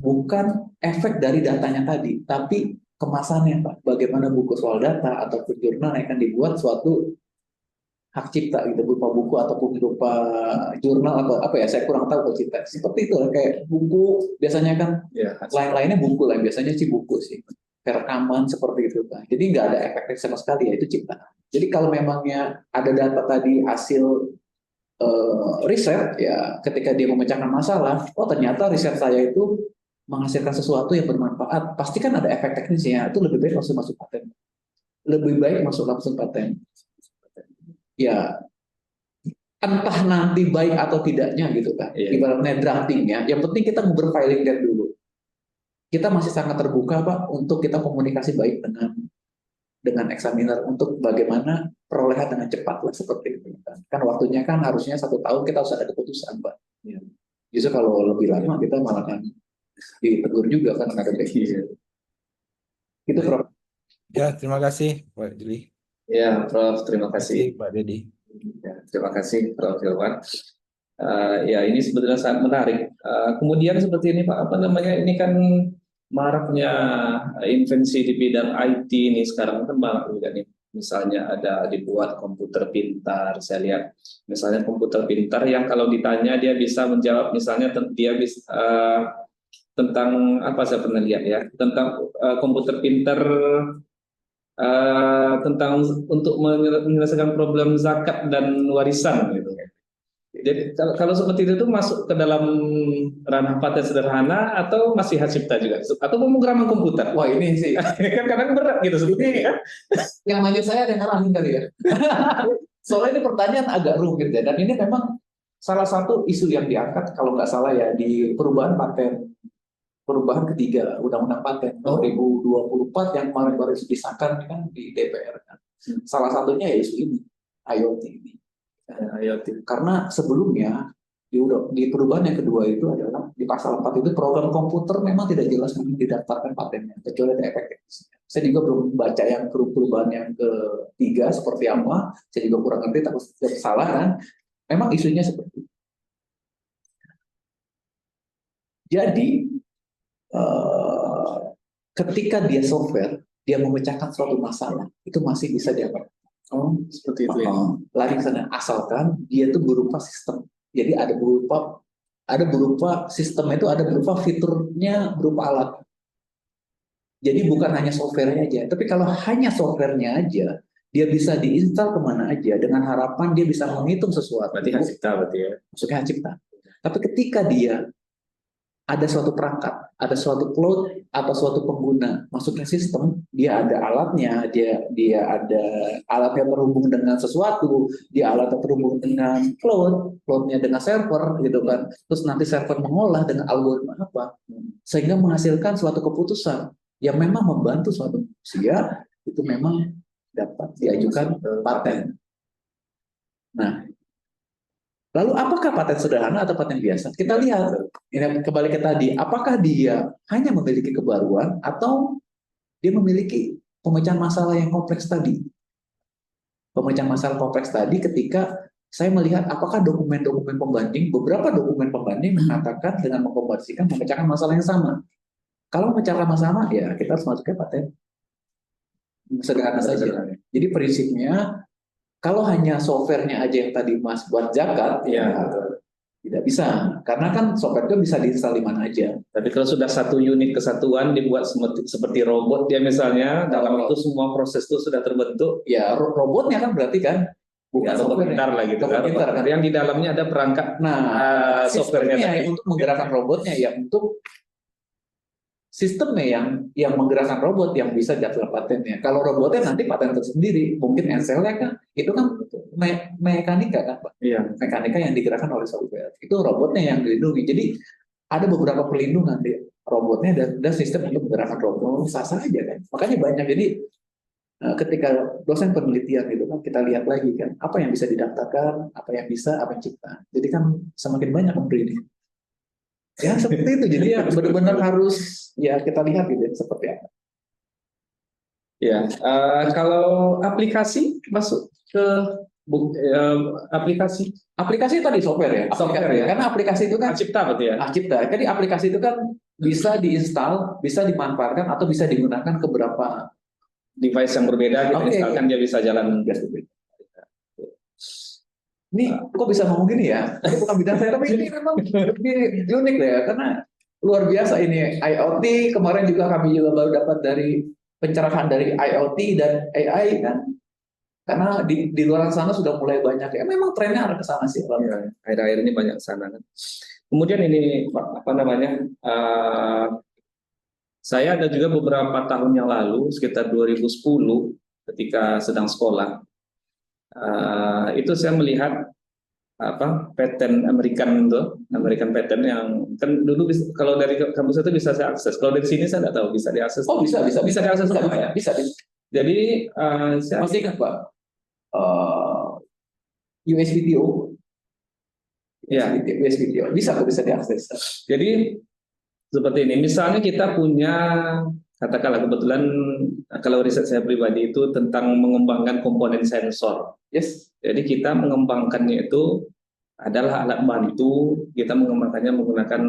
bukan efek dari datanya tadi, tapi kemasannya Pak. Bagaimana buku soal data ataupun jurnal yang akan dibuat suatu hak cipta gitu, berupa buku ataupun berupa jurnal atau apa ya, saya kurang tahu kalau cipta. Seperti itu kayak buku biasanya kan Ya, lain-lainnya buku lah, biasanya sih buku sih. Rekaman seperti itu Pak. Jadi nggak ada efek sama sekali ya, itu ciptaan. Jadi kalau memangnya ada data tadi hasil riset ya, ketika dia memecahkan masalah, oh ternyata riset saya itu menghasilkan sesuatu yang bermanfaat, pasti kan ada efek teknisnya, itu lebih baik langsung masuk paten. Lebih baik masuk langsung paten. Ya, entah nanti baik atau tidaknya gitu kan. Ibaratnya draftingnya, yang penting kita berfiling date dulu. Kita masih sangat terbuka Pak untuk kita komunikasi baik dengan examiner untuk bagaimana perolehan dengan cepat lah seperti itu. Kan waktunya kan harusnya 1 tahun kita harus ada keputusan Pak. Ya. Justru kalau lebih lama kita malah kan ditegur juga kan ada teknis. Itu Prof. Ya, terima kasih Pak Juli. Ya, Prof, terima kasih. Pak Dedi. Ya, terima kasih Prof. Hilman. Ya, ini sebetulnya sangat menarik. Kemudian seperti ini Pak, apa namanya, ini kan maraknya invensi di bidang IT ini sekarang kan marak juga nih. Misalnya ada dibuat komputer pintar, saya lihat misalnya komputer pintar yang kalau ditanya dia bisa menjawab, misalnya dia bisa tentang apa, saya pernah lihat ya, tentang komputer pintar tentang untuk menyelesaikan problem zakat dan warisan gitu. Jadi kalau seperti itu masuk ke dalam ranah paten sederhana atau masih hak cipta juga, atau pemrograman komputer? Wah ini sih kan kadang berat gitu sebetulnya. Yang nanya saya ada ngarahin kali ya. Soalnya ini pertanyaan agak rumit ya, dan ini memang salah satu isu yang diangkat kalau nggak salah ya di perubahan ketiga Undang-Undang Paten 2024 yang kemarin baru disahkan kan di DPR kan. Salah satunya ya isu ini, IoT ini. IoT. Karena sebelumnya di perubahan yang kedua itu adalah di pasal 4 itu program komputer memang tidak jelas didaftarkan patennya kecuali ada efek teknisnya. Saya juga belum baca yang perubahan yang ketiga seperti apa, saya juga kurang ngerti, takut salah kan. Memang isunya seperti itu. Jadi ketika dia software, dia memecahkan suatu masalah, itu masih bisa dianggap. Oh, seperti itu ya. Lari ke sana, asalkan dia itu berupa sistem. Jadi ada berupa sistem itu ada berupa fiturnya, berupa alat. Jadi bukan hanya softwarenya aja, tapi kalau hanya softwarenya aja, dia bisa diinstal kemana aja dengan harapan dia bisa menghitung sesuatu. Berarti hak cipta berarti ya. Maksudnya hak cipta. Tapi ketika dia ada suatu perangkat, ada suatu cloud atau suatu pengguna masuk ke sistem, dia ada alatnya, dia ada alatnya terhubung dengan sesuatu, dia alatnya terhubung dengan cloudnya dengan server gitu kan. Terus nanti server mengolah dengan algoritma apa, sehingga menghasilkan suatu keputusan yang memang membantu suatu manusia, itu memang dapat diajukan paten. Nah, lalu apakah paten sederhana atau paten biasa? Kita lihat, ini kembali ke tadi, apakah dia hanya memiliki kebaruan atau dia memiliki pemecahan masalah yang kompleks tadi? Pemecahan masalah kompleks tadi ketika saya melihat apakah dokumen-dokumen pembanding, beberapa dokumen pembanding mengatakan dengan mengkombinasikan memecahkan masalah yang sama. Kalau memecahkan masalah, ya kita harus masuknya paten. Sederhana saja. Jadi prinsipnya, kalau hanya softwarenya aja yang tadi Mas buat zakat, ya Tidak bisa, karena kan software itu bisa diinstal di mana aja. Tapi kalau sudah satu unit kesatuan dibuat seperti robot dia misalnya, dalam waktu semua proses itu sudah terbentuk, Ya, robotnya kan berarti kan, bukan ya robot software pintar lah gitu Robot kan. pintar kan. Yang di dalamnya ada perangkat Nah, softwarenya sistemnya tadi. untuk menggerakkan robotnya ya untuk sistemnya yang menggerakkan robot yang bisa jatuh patennya. Kalau robotnya nanti paten tersendiri, mungkin Ensel-nya kan itu kan mekanika kan, Pak. Iya. Mekanika yang digerakkan oleh software. Itu robotnya yang dilindungi. Jadi ada beberapa perlindungan di robotnya dan sistem untuk menggerakkan robot sah saja kan. Makanya banyak. Jadi ketika dosen penelitian itu kan kita lihat lagi kan apa yang bisa didaftarkan, apa yang bisa, apa yang cipta. Jadi kan semakin banyak memberi ini. Ya seperti itu. Jadi ya benar-benar harus ya kita lihat gitu seperti apa. Ya, kalau aplikasi masuk ke aplikasi Aplikasi tadi software ya. Software ya. Karena aplikasi itu kan Cipta berarti ya. Cipta. Jadi aplikasi itu kan bisa diinstal, bisa dimanfaatkan atau bisa digunakan ke beberapa Device yang berbeda kita instalkan dia bisa jalan. Ini kok bisa ngomong gini ya? Ini bukan bidang saya, tapi ini memang lebih unik ya, karena luar biasa ini IoT. Kemarin juga kami juga baru dapat dari pencerahan dari IoT dan AI kan, karena di luar sana sudah mulai banyak ya. Memang trennya arah ke sana sih. Ya, akhir-akhir ini banyak sana kan. Kemudian ini apa namanya? Saya ada juga beberapa tahun yang lalu, sekitar 2010, ketika sedang sekolah. Itu saya melihat patent American patent yang kan dulu kalau dari kampus itu bisa saya akses. Kalau dari sini saya nggak tahu bisa diakses. Oh bisa diakses semua ya. Bisa. Jadi saya masih ingat Pak, USBTO. Ya, USBTO bisa diakses. Jadi seperti ini. Misalnya kita punya, katakanlah kebetulan kalau riset saya pribadi itu tentang mengembangkan komponen sensor. Yes. Jadi kita mengembangkannya itu adalah alat bantu, kita mengembangkannya menggunakan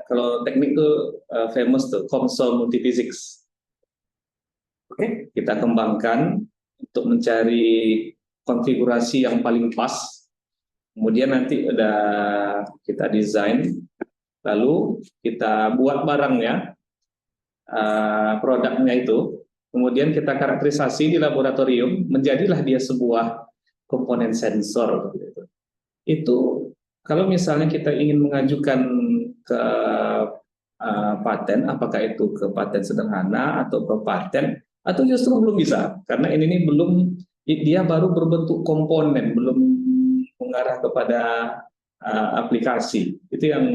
kalau teknik itu famous tuh COMSOL multiphysics. Oke, kita kembangkan untuk mencari konfigurasi yang paling pas. Kemudian nanti udah kita desain, lalu kita buat barangnya, produknya itu, kemudian kita karakterisasi di laboratorium, menjadilah dia sebuah komponen sensor. Itu kalau misalnya kita ingin mengajukan ke paten, apakah itu ke paten sederhana atau ke paten, atau justru belum bisa, karena ini belum, dia baru berbentuk komponen, belum mengarah kepada aplikasi. Itu yang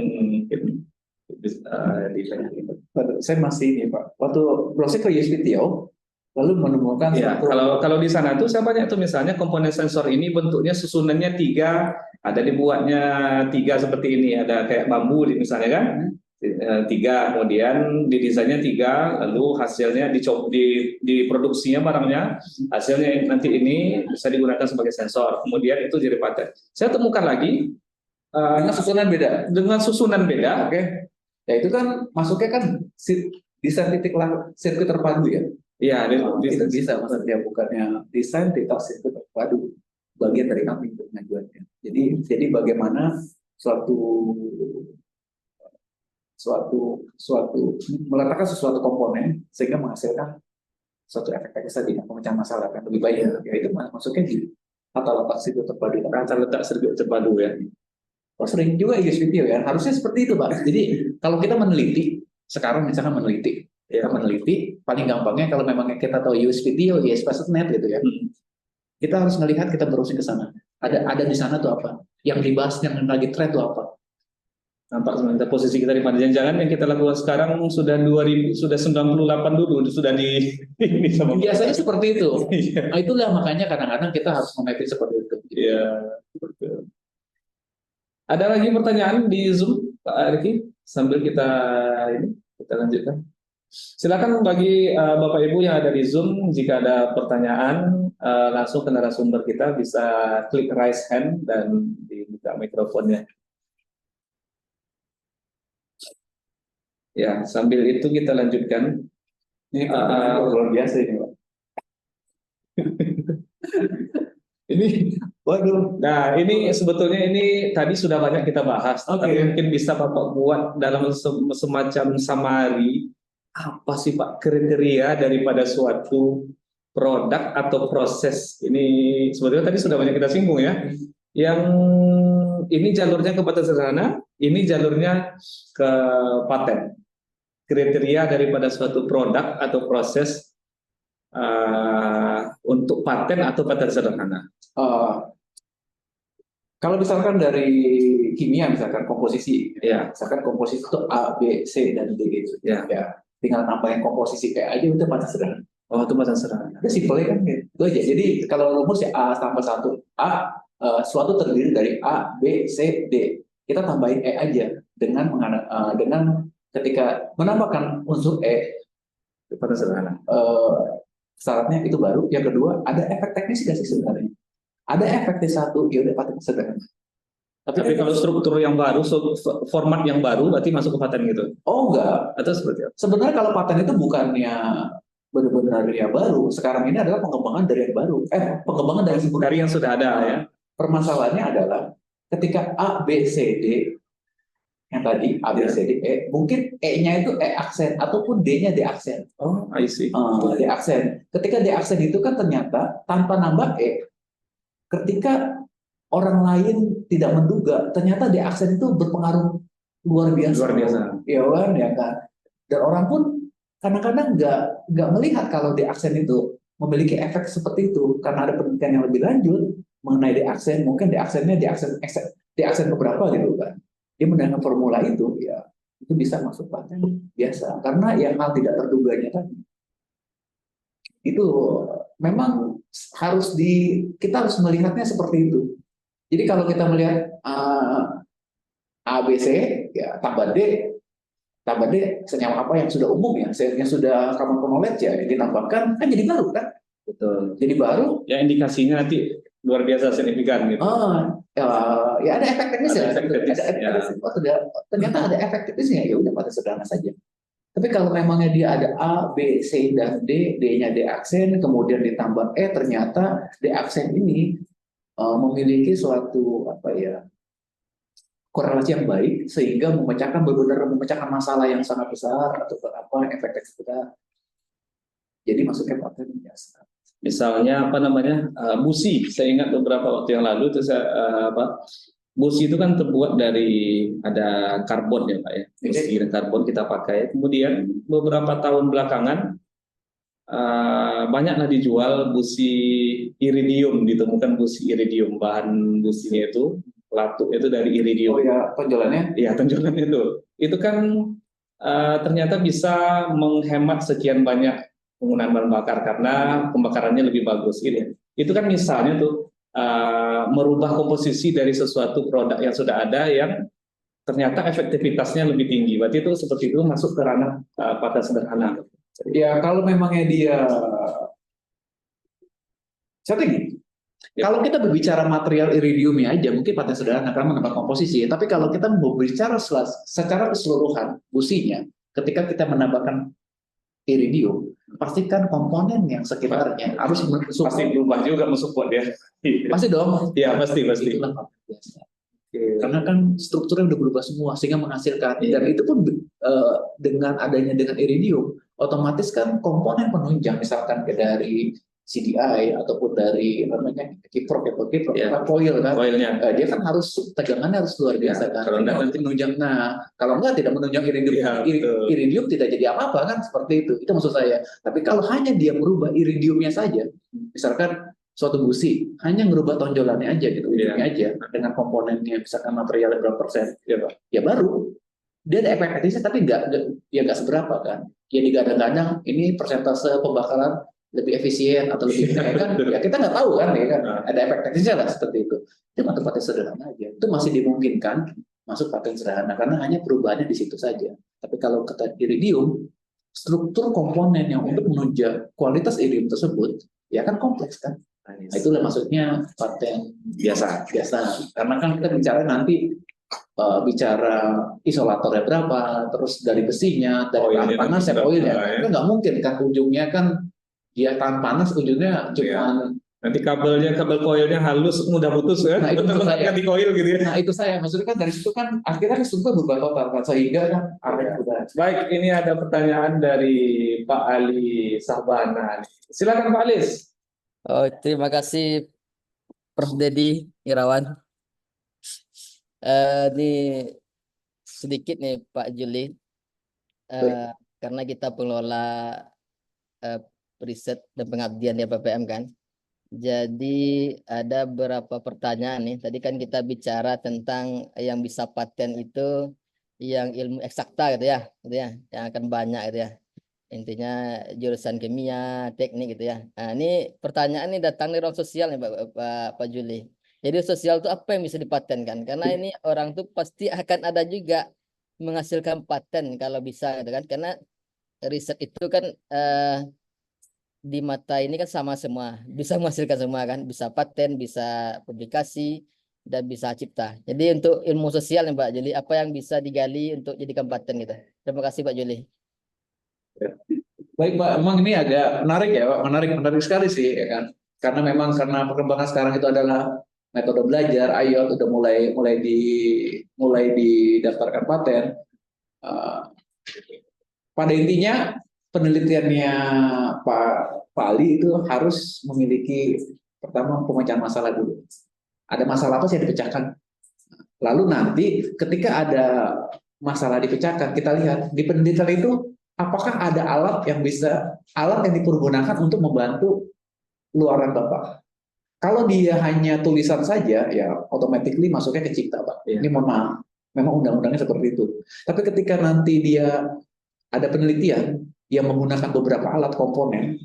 saya masih ini Pak, waktu proses ke USBTO lalu menemukan ya, kalau di sana tuh saya banyak tuh misalnya komponen sensor ini bentuknya susunannya 3, ada dibuatnya 3 seperti ini, ada kayak bambu misalnya kan, 3, kemudian didesainnya 3, lalu hasilnya diproduksinya barangnya, hasilnya nanti ini bisa digunakan sebagai sensor, kemudian itu jadi paten. Saya temukan lagi dengan susunan beda. Oke. Ya itu kan masuknya kan desain sirkuit terpadu ya. Iya, itu bisa maksudnya bukannya desain titik sirkuit terpadu, bagian dari kami untuk pengajuannya. Jadi bagaimana suatu meletakkan sesuatu komponen sehingga menghasilkan suatu efek tadi pemecahan masalah kan lebih baik ya itu masuknya di tata letak sirkuit terpadu. Tata letak sirkuit terpadu ya. Oh, sering juga USBTO ya, harusnya seperti itu Pak. Jadi kalau kita meneliti, sekarang misalkan meneliti, kita meneliti, paling gampangnya kalau memang kita tahu USBTO, ASP.NET gitu ya, kita harus melihat, kita browsing ke sana. Ada di sana tuh apa? Yang dibahas, yang lagi tren tuh apa? Nampak sebenarnya posisi kita di mana, jangan-jangan yang kita lakukan sekarang sudah 98 dulu, sudah di ini sama. Biasanya seperti itu. Nah, itulah makanya kadang-kadang kita harus memapping seperti itu. Iya, betul. Ada lagi pertanyaan di Zoom, Pak Riki? Sambil kita lanjutkan. Silakan bagi Bapak Ibu yang ada di Zoom, jika ada pertanyaan langsung ke narasumber kita bisa klik raise hand dan dibuka mikrofonnya. Ya, sambil itu kita lanjutkan. Ini luar biasa ini, Pak. Ini Waduh. Nah, ini sebetulnya ini tadi sudah banyak kita bahas, Oke. tapi mungkin bisa Bapak buat dalam semacam summary apa sih Pak kriteria daripada suatu produk atau proses. Ini sebetulnya tadi sudah banyak kita singgung ya. Yang ini jalurnya ke paten sederhana, ini jalurnya ke paten. Kriteria daripada suatu produk atau proses untuk paten atau paten sederhana. Kalau misalkan dari kimia, misalkan komposisi, Ya. misalkan komposisi itu A, B, C, dan D gitu. Ya. Tinggal tambahin komposisi E aja udah paten sederhana. Oh, itu paten sederhana. Itu simpel kan gitu. Itu aja. Jadi kalau rumus ya A tambah 1. Suatu terdiri dari A, B, C, D. Kita tambahin E aja dengan ketika menambahkan unsur E, Paten sederhana. syaratnya itu baru. Yang kedua, ada efek teknis nggak sih sebenarnya? Ada efek T1, ya udah paten sederhana. Tapi kalau struktur yang baru, format yang baru, berarti masuk ke paten gitu? Oh enggak. Atau seperti apa? Sebenarnya kalau paten itu bukannya benar-benar yang baru. Sekarang ini adalah pengembangan dari yang baru. Pengembangan dari yang sudah ada ya. Permasalahannya adalah ketika A, B, C, D, yang tadi A, B, C, D, E, mungkin E-nya itu E aksen ataupun D-nya D aksen. Oh, I see. D aksen. Ketika D aksen itu kan ternyata tanpa nambah E, ketika orang lain tidak menduga, ternyata D aksen itu berpengaruh luar biasa. Luar biasa. Ya kan, ya kan. Dan orang pun kadang-kadang nggak melihat kalau D aksen itu memiliki efek seperti itu karena ada penelitian yang lebih lanjut mengenai D aksen. Mungkin D aksennya D aksen beberapa gitu kan. Dia menggunakan formula itu, ya itu bisa masuk paten biasa karena yang hal tidak terduganya tadi. Itu memang kita harus melihatnya seperti itu. Jadi kalau kita melihat A, B, C, ya tambah D senyawa apa yang sudah umum ya, yang sudah common knowledge ya, ditambahkan kan jadi baru kan? Betul. Jadi baru. Ya indikasinya nanti luar biasa signifikan gitu. Ya ada efek teknis ya. Ternyata ada efek teknisnya, ya udah paten sederhana saja. Tapi kalau memangnya dia ada A, B, C, dan D, D-nya D aksen, kemudian ditambah E, ternyata D aksen ini memiliki suatu korelasi yang baik sehingga benar-benar memecahkan masalah yang sangat besar atau efek besar. Jadi masuknya paten biasa. Misalnya busi. Saya ingat beberapa waktu yang lalu itu busi itu kan terbuat dari ada karbon ya Pak ya. Busi dan karbon kita pakai. Kemudian beberapa tahun belakangan banyaklah dijual busi iridium, ditemukan busi iridium, bahan businya itu latuk itu dari iridium. Oh ya, tonjolannya? Iya, tonjolannya itu. Itu kan ternyata bisa menghemat sekian banyak penggunaan bahan bakar karena pembakarannya lebih bagus gitu ya. Itu kan misalnya tuh merubah komposisi dari sesuatu produk yang sudah ada yang ternyata efektivitasnya lebih tinggi. Berarti itu seperti itu masuk ke ranah paten sederhana. Ya kalau memangnya dia strategi. Kalau kita berbicara material iridiumnya aja, mungkin paten sederhana karena menambah komposisi. Tapi kalau kita mau berbicara secara keseluruhan businya, ketika kita menambahkan iridium, pastikan komponen yang sekitarnya harus pasti berubah juga mensupport dia. Pasti dong. Iya pasti. Itulah biasa. Karena kan strukturnya udah berubah semua sehingga menghasilkan dan itu pun dengan iridium, otomatis kan komponen penunjang misalkan dari CDI ataupun dari kiprok coil kan, dia kan harus tegangannya harus luar biasa kan. Kalau nanti menunjang, kalau enggak tidak menunjang iridium, iridium tidak jadi apa-apa kan seperti itu. Itu maksud saya. Tapi kalau hanya dia merubah iridiumnya saja, misalkan suatu busi hanya merubah tonjolannya aja gitu, ujungnya aja dengan komponennya misalkan materialnya berapa persen, ya baru dia ada efek teknisnya tapi nggak seberapa kan. Ya digadang-gadang ini persentase pembakaran lebih efisien atau lebih kan ya kita nggak tahu kan ya kan ada efek teknisnya lah seperti itu. Itu masuk paten sederhana aja, itu masih dimungkinkan masuk paten sederhana karena hanya perubahannya di situ saja. Tapi kalau kata iridium, struktur komponen yang untuk menunjang kualitas iridium tersebut ya kan kompleks kan. Nah, itulah maksudnya paten biasa karena kan kita bicara nanti bicara isolatornya berapa, terus dari besinya, dari tahan panas, koilnya, kan nggak mungkin kan ujungnya kan dia tahan panas ujungnya cuma Nanti kabel koilnya halus, mudah putus ya. Nah, itu Betul saya. ganti koil gitu ya. Nah itu saya maksudnya kan dari situ kan akhirnya kesulitan berubah total kan sehingga kan arahnya udah. Baik, ini ada pertanyaan dari Pak Ali Sabana. Silakan Pak Alis. Oh, terima kasih Prof. Dedi Irawan. Ini sedikit nih Pak Juli, karena kita pengelola riset dan pengabdian di PPM kan. Jadi ada beberapa pertanyaan nih. Tadi kan kita bicara tentang yang bisa paten itu yang ilmu eksakta gitu ya, yang akan banyak gitu ya. Intinya jurusan kimia, teknik gitu ya. Nah, ini pertanyaan ini datang dari orang sosial nih Pak Juli. Jadi sosial itu apa yang bisa dipatenkan? Karena ini orang tuh pasti akan ada juga menghasilkan paten kalau bisa gitu kan. Karena riset itu kan di mata ini kan sama semua, bisa menghasilkan semua kan, bisa paten, bisa publikasi, dan bisa cipta. Jadi untuk ilmu sosial nih Pak Juli, apa yang bisa digali untuk jadikan paten gitu? Terima kasih Pak Juli. Baik Pak, memang ini agak menarik ya Pak, menarik sekali sih ya kan. Karena memang karena perkembangan sekarang itu adalah metode belajar, IELTS udah mulai didaftarkan paten. Pada intinya penelitiannya Pak Ali itu harus memiliki pertama pemecahan masalah dulu. Ada masalah apa sih yang dipecahkan? Lalu nanti ketika ada masalah dipecahkan, kita lihat di penelitian itu apakah ada alat yang dipergunakan untuk membantu luaran Bapak. Kalau dia hanya tulisan saja, ya automatically masuknya ke cipta Pak. Ini mohon maaf, memang undang-undangnya seperti itu. Tapi ketika nanti dia ada penelitian yang menggunakan beberapa alat komponen,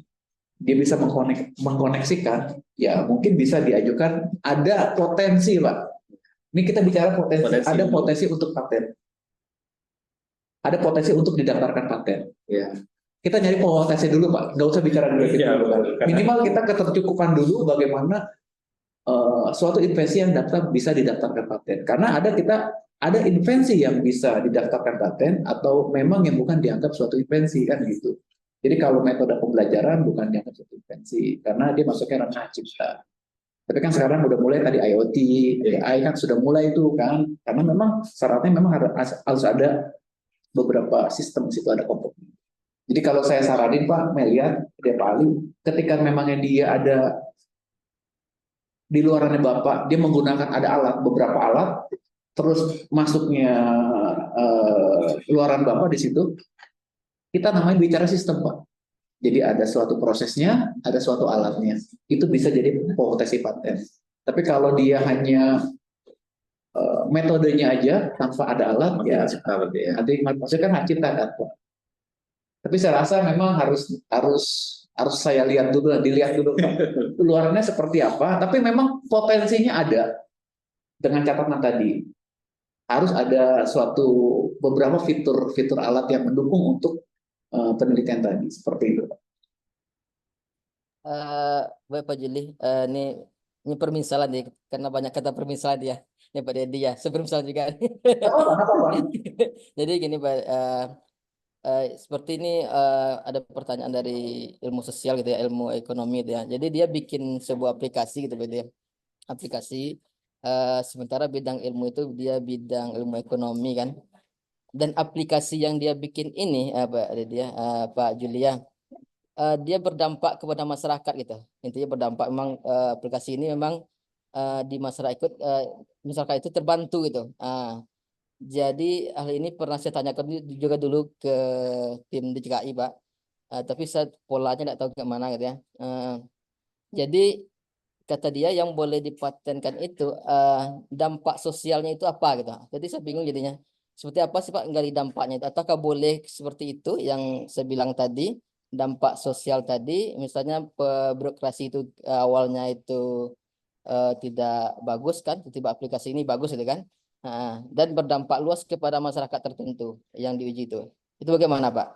dia bisa mengkoneksikan, ya mungkin bisa diajukan, ada potensi Pak. Ini kita bicara potensi. Ada potensi untuk paten. Ada potensi untuk didaftarkan paten. Ya. Kita nyari potensi dulu Pak, nggak usah bicara dulu. Minimal kita ketercukupan dulu bagaimana suatu invensi yang bisa didaftarkan paten. Karena ada invensi yang bisa didaftarkan paten atau memang yang bukan dianggap suatu invensi kan gitu. Jadi kalau metode pembelajaran bukan dianggap suatu invensi karena dia masuknya ranah cipta. Tapi kan sekarang udah mulai tadi IoT, AI kan sudah mulai itu kan. Karena memang syaratnya memang harus ada beberapa sistem di situ ada komponen. Jadi kalau saya saranin Pak melihat dia Pak Ali, ketika memangnya dia ada di luarannya Bapak, dia menggunakan beberapa alat, terus masuknya luaran Bapak di situ, kita namanya bicara sistem Pak. Jadi ada suatu prosesnya, ada suatu alatnya. Itu bisa jadi potensi paten. Tapi kalau dia hanya metodenya aja tanpa ada alat, ya nanti maksudnya kan hak cipta kan Pak. Tapi saya rasa memang harus saya dilihat dulu Pak. Luarannya seperti apa, tapi memang potensinya ada. Dengan catatan tadi, harus ada beberapa fitur alat yang mendukung untuk penelitian tadi, seperti itu. Baik Pak Juli, ini permisalan nih, karena banyak kata permisalan ya, ini Pak Dedi ya, sepermisalan juga. Jadi gini Pak, seperti ini ada pertanyaan dari ilmu sosial gitu ya, ilmu ekonomi gitu ya. Jadi dia bikin sebuah aplikasi gitu ya, aplikasi. Sementara bidang ilmu itu dia bidang ilmu ekonomi kan, dan aplikasi yang dia bikin ini Pak Julia, dia berdampak kepada masyarakat gitu. Intinya berdampak memang aplikasi ini memang di masyarakat itu terbantu gitu. Jadi hal ini pernah saya tanyakan juga dulu ke tim di DJKI Pak, tapi saya polanya tidak tahu kemana gitu ya. Jadi kata dia yang boleh dipatenkan itu dampak sosialnya itu apa gitu. Jadi saya bingung jadinya. Seperti apa sih Pak nggali dampaknya itu? Ataukah boleh seperti itu yang saya bilang tadi, dampak sosial tadi, misalnya birokrasi itu awalnya itu tidak bagus kan, tiba aplikasi ini bagus gitu kan, dan berdampak luas kepada masyarakat tertentu yang diuji itu bagaimana Pak?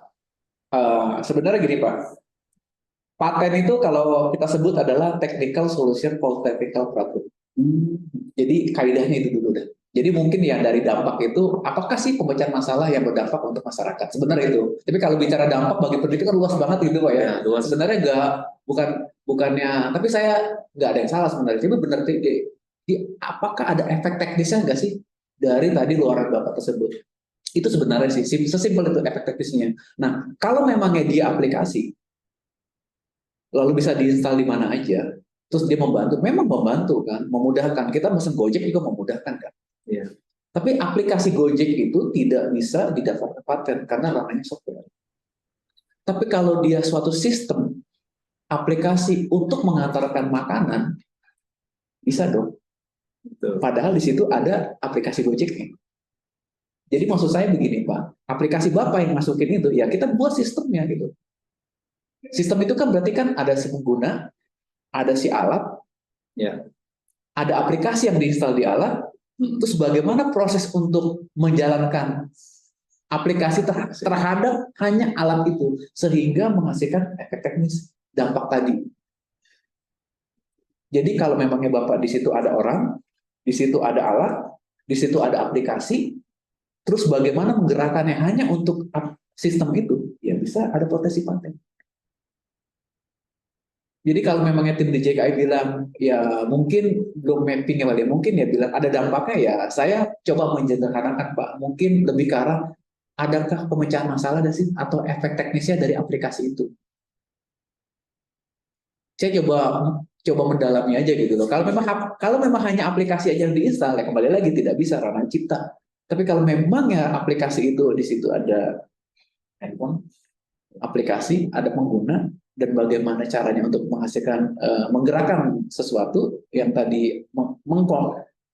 Sebenarnya gini Pak. Paten itu kalau kita sebut adalah technical solution for technical problem. Jadi kaidahnya itu dulu deh. Jadi mungkin ya dari dampak itu, apakah sih pemecahan masalah yang berdampak untuk masyarakat? Sebenarnya itu. Tapi kalau bicara dampak bagi pendidik kan luas banget gitu Pak ya. Sebenarnya bukannya, tapi saya nggak ada yang salah sebenarnya. Tapi benar, apakah ada efek teknisnya nggak sih dari tadi luaran Bapak tersebut? Itu sebenarnya sih, sesimpel itu efek teknisnya. Nah, kalau memangnya dia aplikasi, lalu bisa diinstal di mana aja, terus dia membantu, memang membantu kan, memudahkan. Kita mesen Gojek juga memudahkan kan. Iya. Tapi aplikasi Gojek itu tidak bisa didaftarkan paten karena ranahnya software. Tapi kalau dia suatu sistem aplikasi untuk mengantarkan makanan, bisa dong. Betul. Padahal di situ ada aplikasi Gojeknya. Jadi maksud saya begini Pak, aplikasi Bapak yang masukin itu, ya kita buat sistemnya gitu. Sistem itu kan berarti kan ada si pengguna, ada si alat, Ya. ada aplikasi yang diinstal di alat, terus bagaimana proses untuk menjalankan aplikasi terhadap hanya alat itu, sehingga menghasilkan efek teknis dampak tadi. Jadi kalau memangnya Bapak di situ ada orang, di situ ada alat, di situ ada aplikasi, terus bagaimana menggerakkannya hanya untuk sistem itu, ya bisa ada potensi paten. Jadi kalau memangnya tim DJKI bilang, ya mungkin belum mapping ya, mungkin ya bilang ada dampaknya, ya saya coba menjederhanakan Pak, mungkin lebih ke arah, adakah pemecahan masalah dan sih atau efek teknisnya dari aplikasi itu? Saya coba mendalami aja gitu loh. Kalau memang hanya aplikasi aja yang diinstal, ya kembali lagi tidak bisa ranah cipta. Tapi kalau memang ya aplikasi itu di situ ada handphone, aplikasi, ada pengguna, dan bagaimana caranya untuk menghasilkan menggerakkan sesuatu yang tadi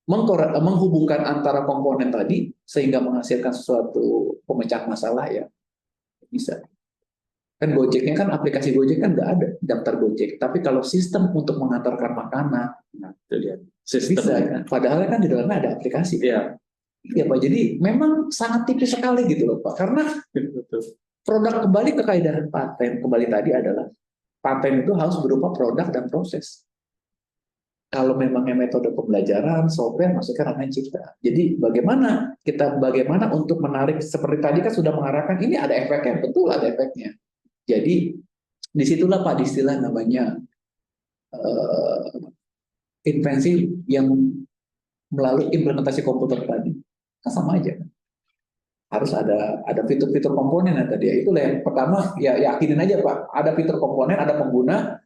menghubungkan antara komponen tadi sehingga menghasilkan sesuatu pemecahan masalah, ya bisa. Kan Gojeknya kan aplikasi Gojek kan nggak ada daftar Gojek, tapi kalau sistem untuk mengantarkan makanan, nah itu dia sistem bisa kan. Padahal kan di dalamnya ada aplikasi. Iya. Iya Pak, jadi memang sangat tipis sekali gitu loh Pak, karena produk kembali ke kaidah paten kembali tadi adalah paten itu harus berupa produk dan proses. Kalau memangnya metode pembelajaran, software masuknya ranah cipta. Jadi bagaimana untuk menarik, seperti tadi kan sudah mengarahkan ini ada efeknya, betul ada efeknya. Jadi disitulah Pak istilah namanya invensi yang melalui implementasi komputer tadi. Kan sama aja. Harus ada fitur-fitur komponen yang tadi. Itulah yang pertama, ya yakinin aja Pak. Ada fitur komponen, ada pengguna,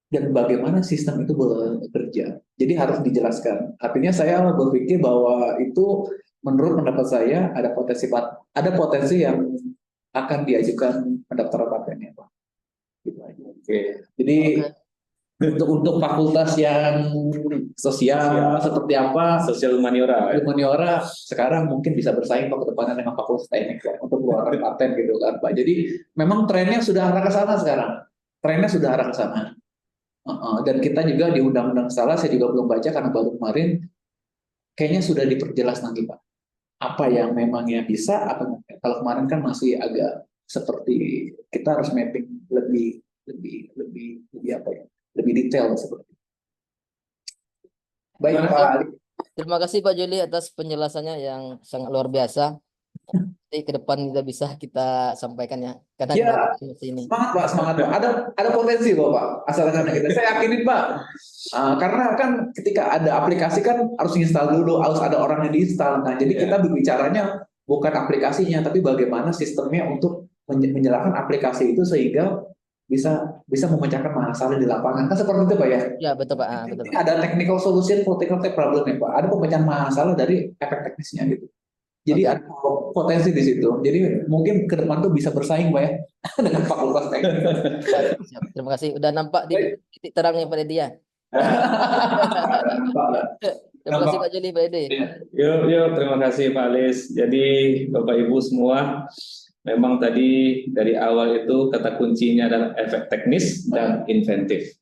dan bagaimana sistem itu bekerja. Jadi harus dijelaskan. Artinya saya berpikir bahwa itu menurut pendapat saya ada potensi yang akan diajukan pendaftaran patennya Pak. Gitu aja. Oke. Jadi untuk fakultas yang sosial seperti apa, Sosial humaniora. humaniora sekarang mungkin bisa bersaing Pak ke depannya dengan fakultas teknik ya, untuk keluaran paten gitu kan Pak. Jadi memang trennya sudah arah ke sana sekarang. Trennya sudah arah ke sana. Dan kita juga di undang-undang salah, saya juga belum baca karena baru kemarin, kayaknya sudah diperjelas nanti Pak. Apa yang memangnya bisa, kalau kemarin kan masih agak seperti kita harus mapping lebih apa ya? Lebih detail seperti itu. Baik Pak Ali. Terima kasih Pak Juli atas penjelasannya yang sangat luar biasa. Nanti ke depan kita sampaikan ya. Karena Ya, ini. semangat Pak, semangat Pak. Ada potensi Bapak, asalkan kita. Saya yakinin Pak. Karena kan ketika ada aplikasi kan harus install dulu, harus ada orang yang diinstal. Nah, jadi kita berbicaranya bukan aplikasinya, tapi bagaimana sistemnya untuk menjalankan aplikasi itu sehingga bisa memecahkan masalah di lapangan. Kan seperti itu Pak ya? Ya betul Pak. Betul, Pak. Ada technical solution for technical problem ya Pak. Ada pemecahan masalah dari efek teknisnya gitu. Jadi ada potensi di situ. Jadi mungkin ke depan tuh bisa bersaing Pak ya dengan fakultas teknik. Siap. Terima kasih. Udah nampak di titik terangnya pada dia. Terima kasih Pak Juli, Pak Ede. Yuk, terima kasih Pak Alis. Jadi Bapak Ibu semua, memang tadi dari awal itu kata kuncinya adalah efek teknis dan inventif.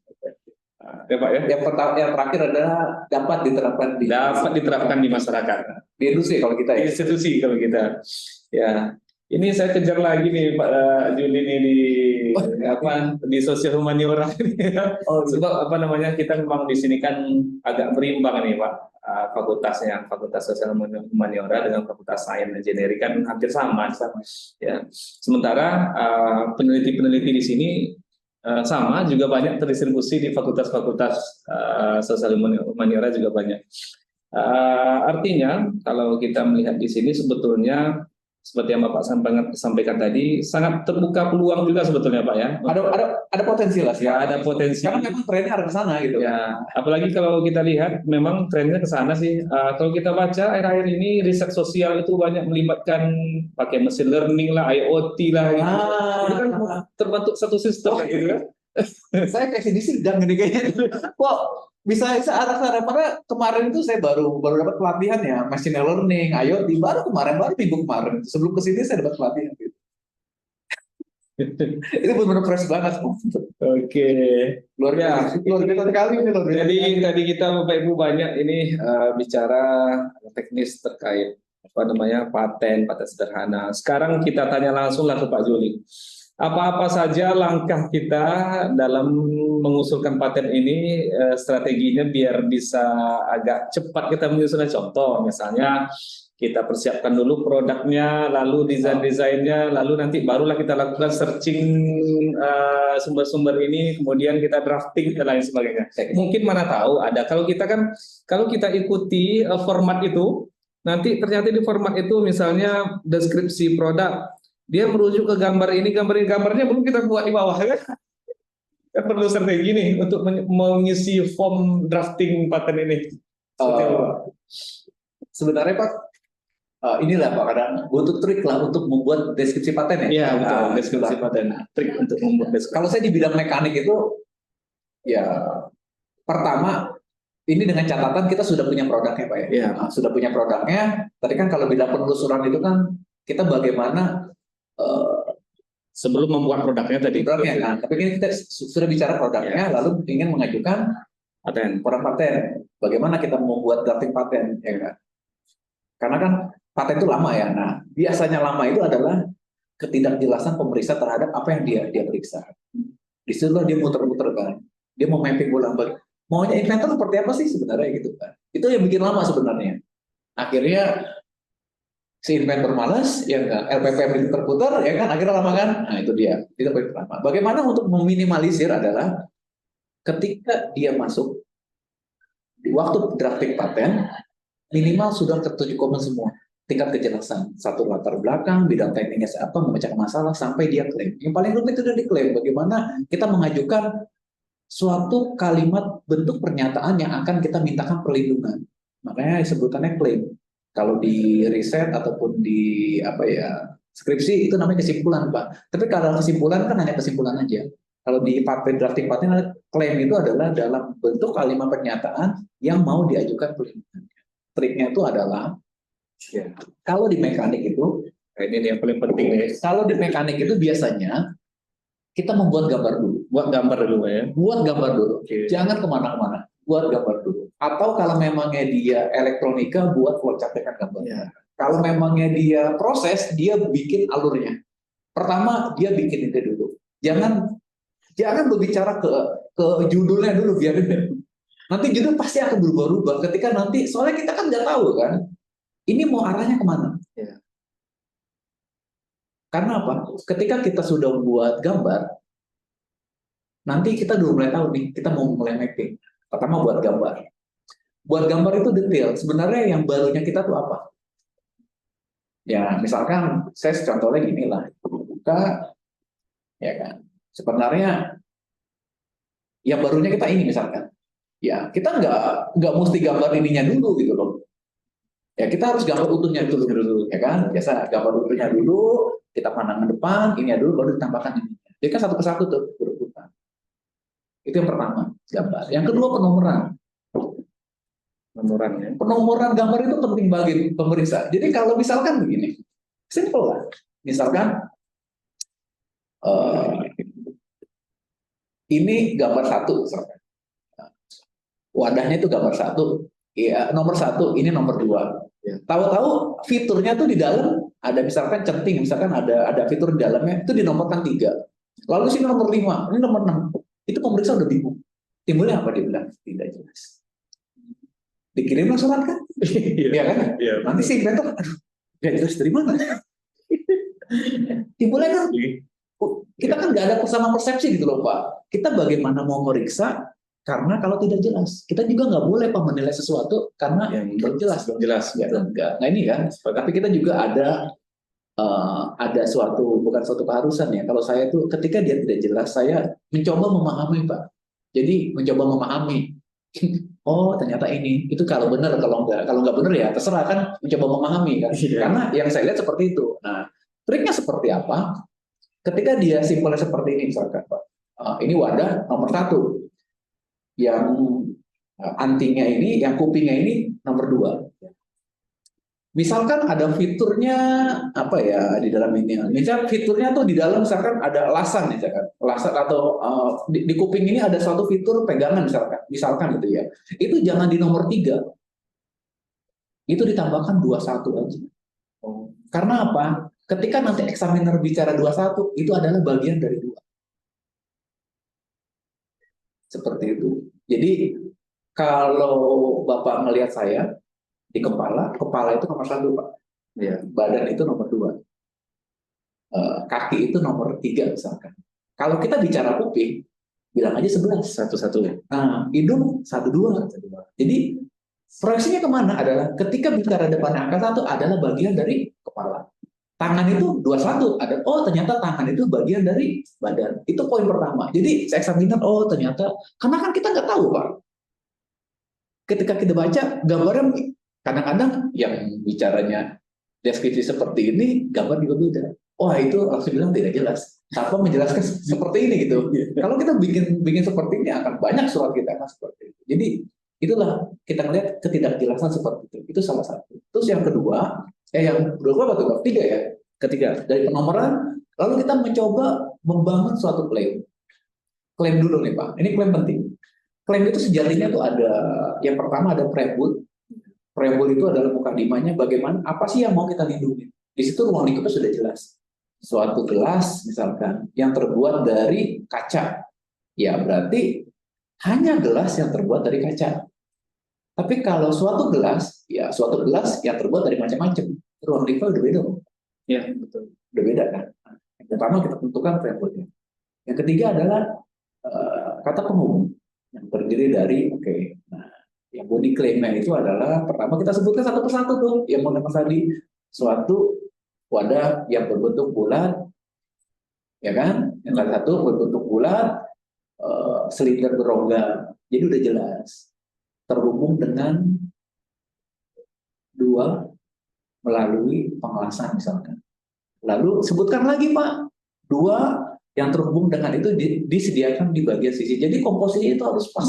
Ya Pak ya. Yang terakhir adalah dapat diterapkan di masyarakat. Di industri kalau kita ya. Institusi kalau kita. Ya. Ini saya kejar lagi nih Pak Juli nih di sosial humaniora ini. Sebab kita memang di sini kan agak berimbang nih Pak. Fakultas sosial humaniora dengan fakultas sains dan engineering kan hampir sama. Ya. Sementara peneliti-peneliti di sini sama juga banyak terdistribusi di fakultas-fakultas sosial humaniora juga banyak. Artinya kalau kita melihat di sini sebetulnya seperti yang Bapak sampaikan tadi sangat terbuka peluang juga sebetulnya Pak ya. Ada potensi lah sih. Ya, ada potensi. Karena memang trennya arah ke sana gitu. Ya, apalagi kalau kita lihat memang trennya ke sana sih. Kalau kita baca akhir-akhir ini riset sosial itu banyak melibatkan pakai mesin learning lah, IoT lah gitu. Itu kan terbentuk satu sistem gitu kan. Saya kayak di sidang ini kayaknya. Kok bisa arah sana? Karena kemarin itu saya baru dapat pelatihan ya, machine learning, IoT baru minggu kemarin. Sebelum kesini saya dapat pelatihan gitu. Itu benar-benar fresh banget. Oke. Luar biasa sekali ini loh. Jadi tadi kita Bapak Ibu banyak ini bicara teknis terkait paten sederhana. Sekarang kita tanya langsung lah ke Pak Juli. Apa-apa saja langkah kita dalam mengusulkan paten ini, strateginya biar bisa agak cepat kita menyusunnya. Contoh misalnya kita persiapkan dulu produknya, lalu desainnya, lalu nanti barulah kita lakukan searching sumber-sumber ini, kemudian kita drafting dan lain sebagainya. Mungkin mana tahu ada, kalau kita ikuti format itu, nanti ternyata di format itu misalnya deskripsi produk, dia merujuk ke gambarnya belum kita buat di bawah kan? Kan perlu strategi nih untuk mengisi form drafting paten ini. Sebenarnya Pak, inilah Pak, kadang butuh trik lah untuk membuat deskripsi paten ya. Iya betul, deskripsi paten. Trik untuk membuat deskripsi. Kalau saya di bidang mekanik itu, ya pertama ini dengan catatan kita sudah punya produknya Pak ya. Iya. Sudah punya produknya. Tadi kan kalau bidang penelusuran itu kan kita bagaimana sebelum membuat produknya tadi. Produknya kan. Tapi ini kita sudah bicara produknya, lalu ingin mengajukan produk paten. Bagaimana kita membuat drafting paten, ya kan? Karena kan paten itu lama ya. Nah, biasanya lama itu adalah ketidakjelasan pemeriksa terhadap apa yang dia periksa. Disitulah dia muter-muter kan. Dia mau mapping bolak-balik. Maunya inventor seperti apa sih sebenarnya gitu kan? Itu yang bikin lama sebenarnya. Akhirnya si inventor malas, ya enggak, LPPM itu terputar, ya kan, akhirnya lama kan? Nah itu dia, itu pertama. Bagaimana untuk meminimalisir adalah ketika dia masuk di waktu drafting paten, minimal sudah tertujukan semua tingkat kejelasan, satu latar belakang, bidang tekniknya apa, memecahkan masalah sampai dia klaim. Yang paling rumit itu sudah diklaim. Bagaimana kita mengajukan suatu kalimat bentuk pernyataan yang akan kita mintakan perlindungan. Makanya disebutkannya klaim. Kalau di riset ataupun di skripsi itu namanya kesimpulan Pak. Tapi kalau kesimpulan kan hanya kesimpulan aja. Kalau di drafting paten klaim itu adalah dalam bentuk kalimat pernyataan yang mau diajukan perlindungan. Triknya itu adalah kalau di mekanik itu ini yang paling penting nih. Kalau di mekanik itu biasanya kita membuat gambar dulu. Buat gambar dulu ya. Buat gambar dulu. Okay. Jangan kemana-mana. Buat gambar dulu. Atau kalau memangnya dia elektronika, buat flowchart dengan gambarnya. Kalau memangnya dia proses, dia bikin alurnya. Pertama dia bikin itu dulu. Jangan berbicara ke judulnya dulu, biarin. Nanti judul pasti akan berubah-ubah. Ketika nanti, soalnya kita kan nggak tahu kan, ini mau arahnya kemana. Ya. Karena apa? Ketika kita sudah buat gambar, nanti kita udah mulai tahu nih, kita mau mulai mapping. Pertama buat gambar. Buat gambar itu detail. Sebenarnya yang barunya kita tuh apa? Ya, misalkan saya contohnya gini lah. Buka, ya kan. Sebenarnya yang barunya kita ini misalkan. Ya, kita nggak mesti gambar ininya dulu gitu loh. Ya, kita harus gambar utuhnya dulu, ya kan? Biasa gambar utuhnya dulu, kita pandang ke depan, ini dulu, baru ditambahkan ini. Jadi kan satu persatu tuh berurutan. Itu yang pertama, gambar. Yang kedua penomoran. Ya. Penomoran gambar itu penting bagi pemeriksa. Jadi kalau misalkan begini, simple lah. Misalkan ini gambar satu, misalkan. Wadahnya itu gambar satu. Ya, nomor satu, ini nomor dua. Ya. Tahu-tahu fiturnya tuh di dalam ada misalkan centing, misalkan ada fitur di dalamnya itu dinomorkan 3. Lalu sini nomor 5, ini nomor 6. Itu pemeriksa udah bingung. Timbulnya apa dia bilang? Tidak jelas. Dikirimlah surat kan? Iya kan? Ya. Nanti si inventor, aduh, nggak jelas dari mana? Timbulnya kan? kita kan nggak ada persamaan persepsi gitu loh Pak. Kita bagaimana mau meriksa karena kalau tidak jelas, kita juga nggak boleh Pak menilai sesuatu karena Yang belum jelas. jelas. Ya, enggak. Nah ini kan, tapi kita juga ada bukan suatu keharusan ya. Kalau saya tuh ketika dia tidak jelas, saya mencoba memahami Pak. Jadi mencoba memahami. Oh ternyata ini itu kalau benar, kalau nggak benar ya terserah kan, mencoba memahami kan. Iya. Karena yang saya lihat seperti itu. Nah triknya seperti apa? Ketika dia simpelnya seperti ini misalkan Pak, ini wadah nomor 1, yang antingnya ini, yang kupingnya ini nomor 2. Misalkan ada fiturnya apa ya di dalam ini, misal fiturnya tuh di dalam misalkan ada elasan misalkan, elasan atau di kuping ini ada suatu fitur pegangan misalkan gitu ya, itu jangan di nomor 3, itu ditambahkan 21 aja. Karena apa? Ketika nanti examiner bicara 21, itu adalah bagian dari 2. Seperti itu. Jadi kalau Bapak melihat saya di kepala itu nomor 1 Pak. Ya, badan itu nomor 2. Kaki itu nomor 3 misalkan. Kalau kita bicara kuping, bilang aja 11. Satu-satu ya. Nah, hidung 1, 2. Jadi proyeksinya kemana? Adalah ketika bicara depan angka 1 adalah bagian dari kepala. Tangan itu 21, ternyata tangan itu bagian dari badan. Itu poin pertama. Jadi saya examiner, ternyata, karena kan kita nggak tahu Pak. Ketika kita baca gambarnya, kadang-kadang yang bicaranya deskripsi seperti ini, gambar juga beda. Itu langsung bilang tidak jelas. Tanpa menjelaskan seperti ini gitu. Kalau kita bikin seperti ini, akan banyak surat kita akan seperti itu. Jadi itulah kita melihat ketidakjelasan seperti itu. Itu salah satu. Terus yang kedua, yang kedua atau ketiga ya? Ketiga, dari penomoran, lalu kita mencoba membangun suatu klaim. Klaim dulu nih Pak, ini klaim penting. Klaim itu sejatinya tuh ada, yang pertama ada preambul. Preambul itu adalah mukadimahnya bagaimana, apa sih yang mau kita lindungi. Di situ ruang lingkupnya sudah jelas. Suatu gelas misalkan, yang terbuat dari kaca. Ya berarti hanya gelas yang terbuat dari kaca. Tapi kalau suatu gelas yang terbuat dari macam-macam, ruang lingkup udah beda. Ya, betul. Udah beda kan. Yang pertama kita tentukan preambulnya. Yang ketiga adalah kata penghubung yang terdiri dari nah, yang body claim-nya itu adalah pertama kita sebutkan satu persatu tuh yang mau tadi, suatu wadah yang berbentuk bulat, ya kan? Yang satu berbentuk bulat, silinder berongga, jadi udah jelas terhubung dengan 2 melalui pengelasan misalkan. Lalu sebutkan lagi Pak, 2 yang terhubung dengan itu disediakan di bagian sisi. Jadi komposisi itu harus pas.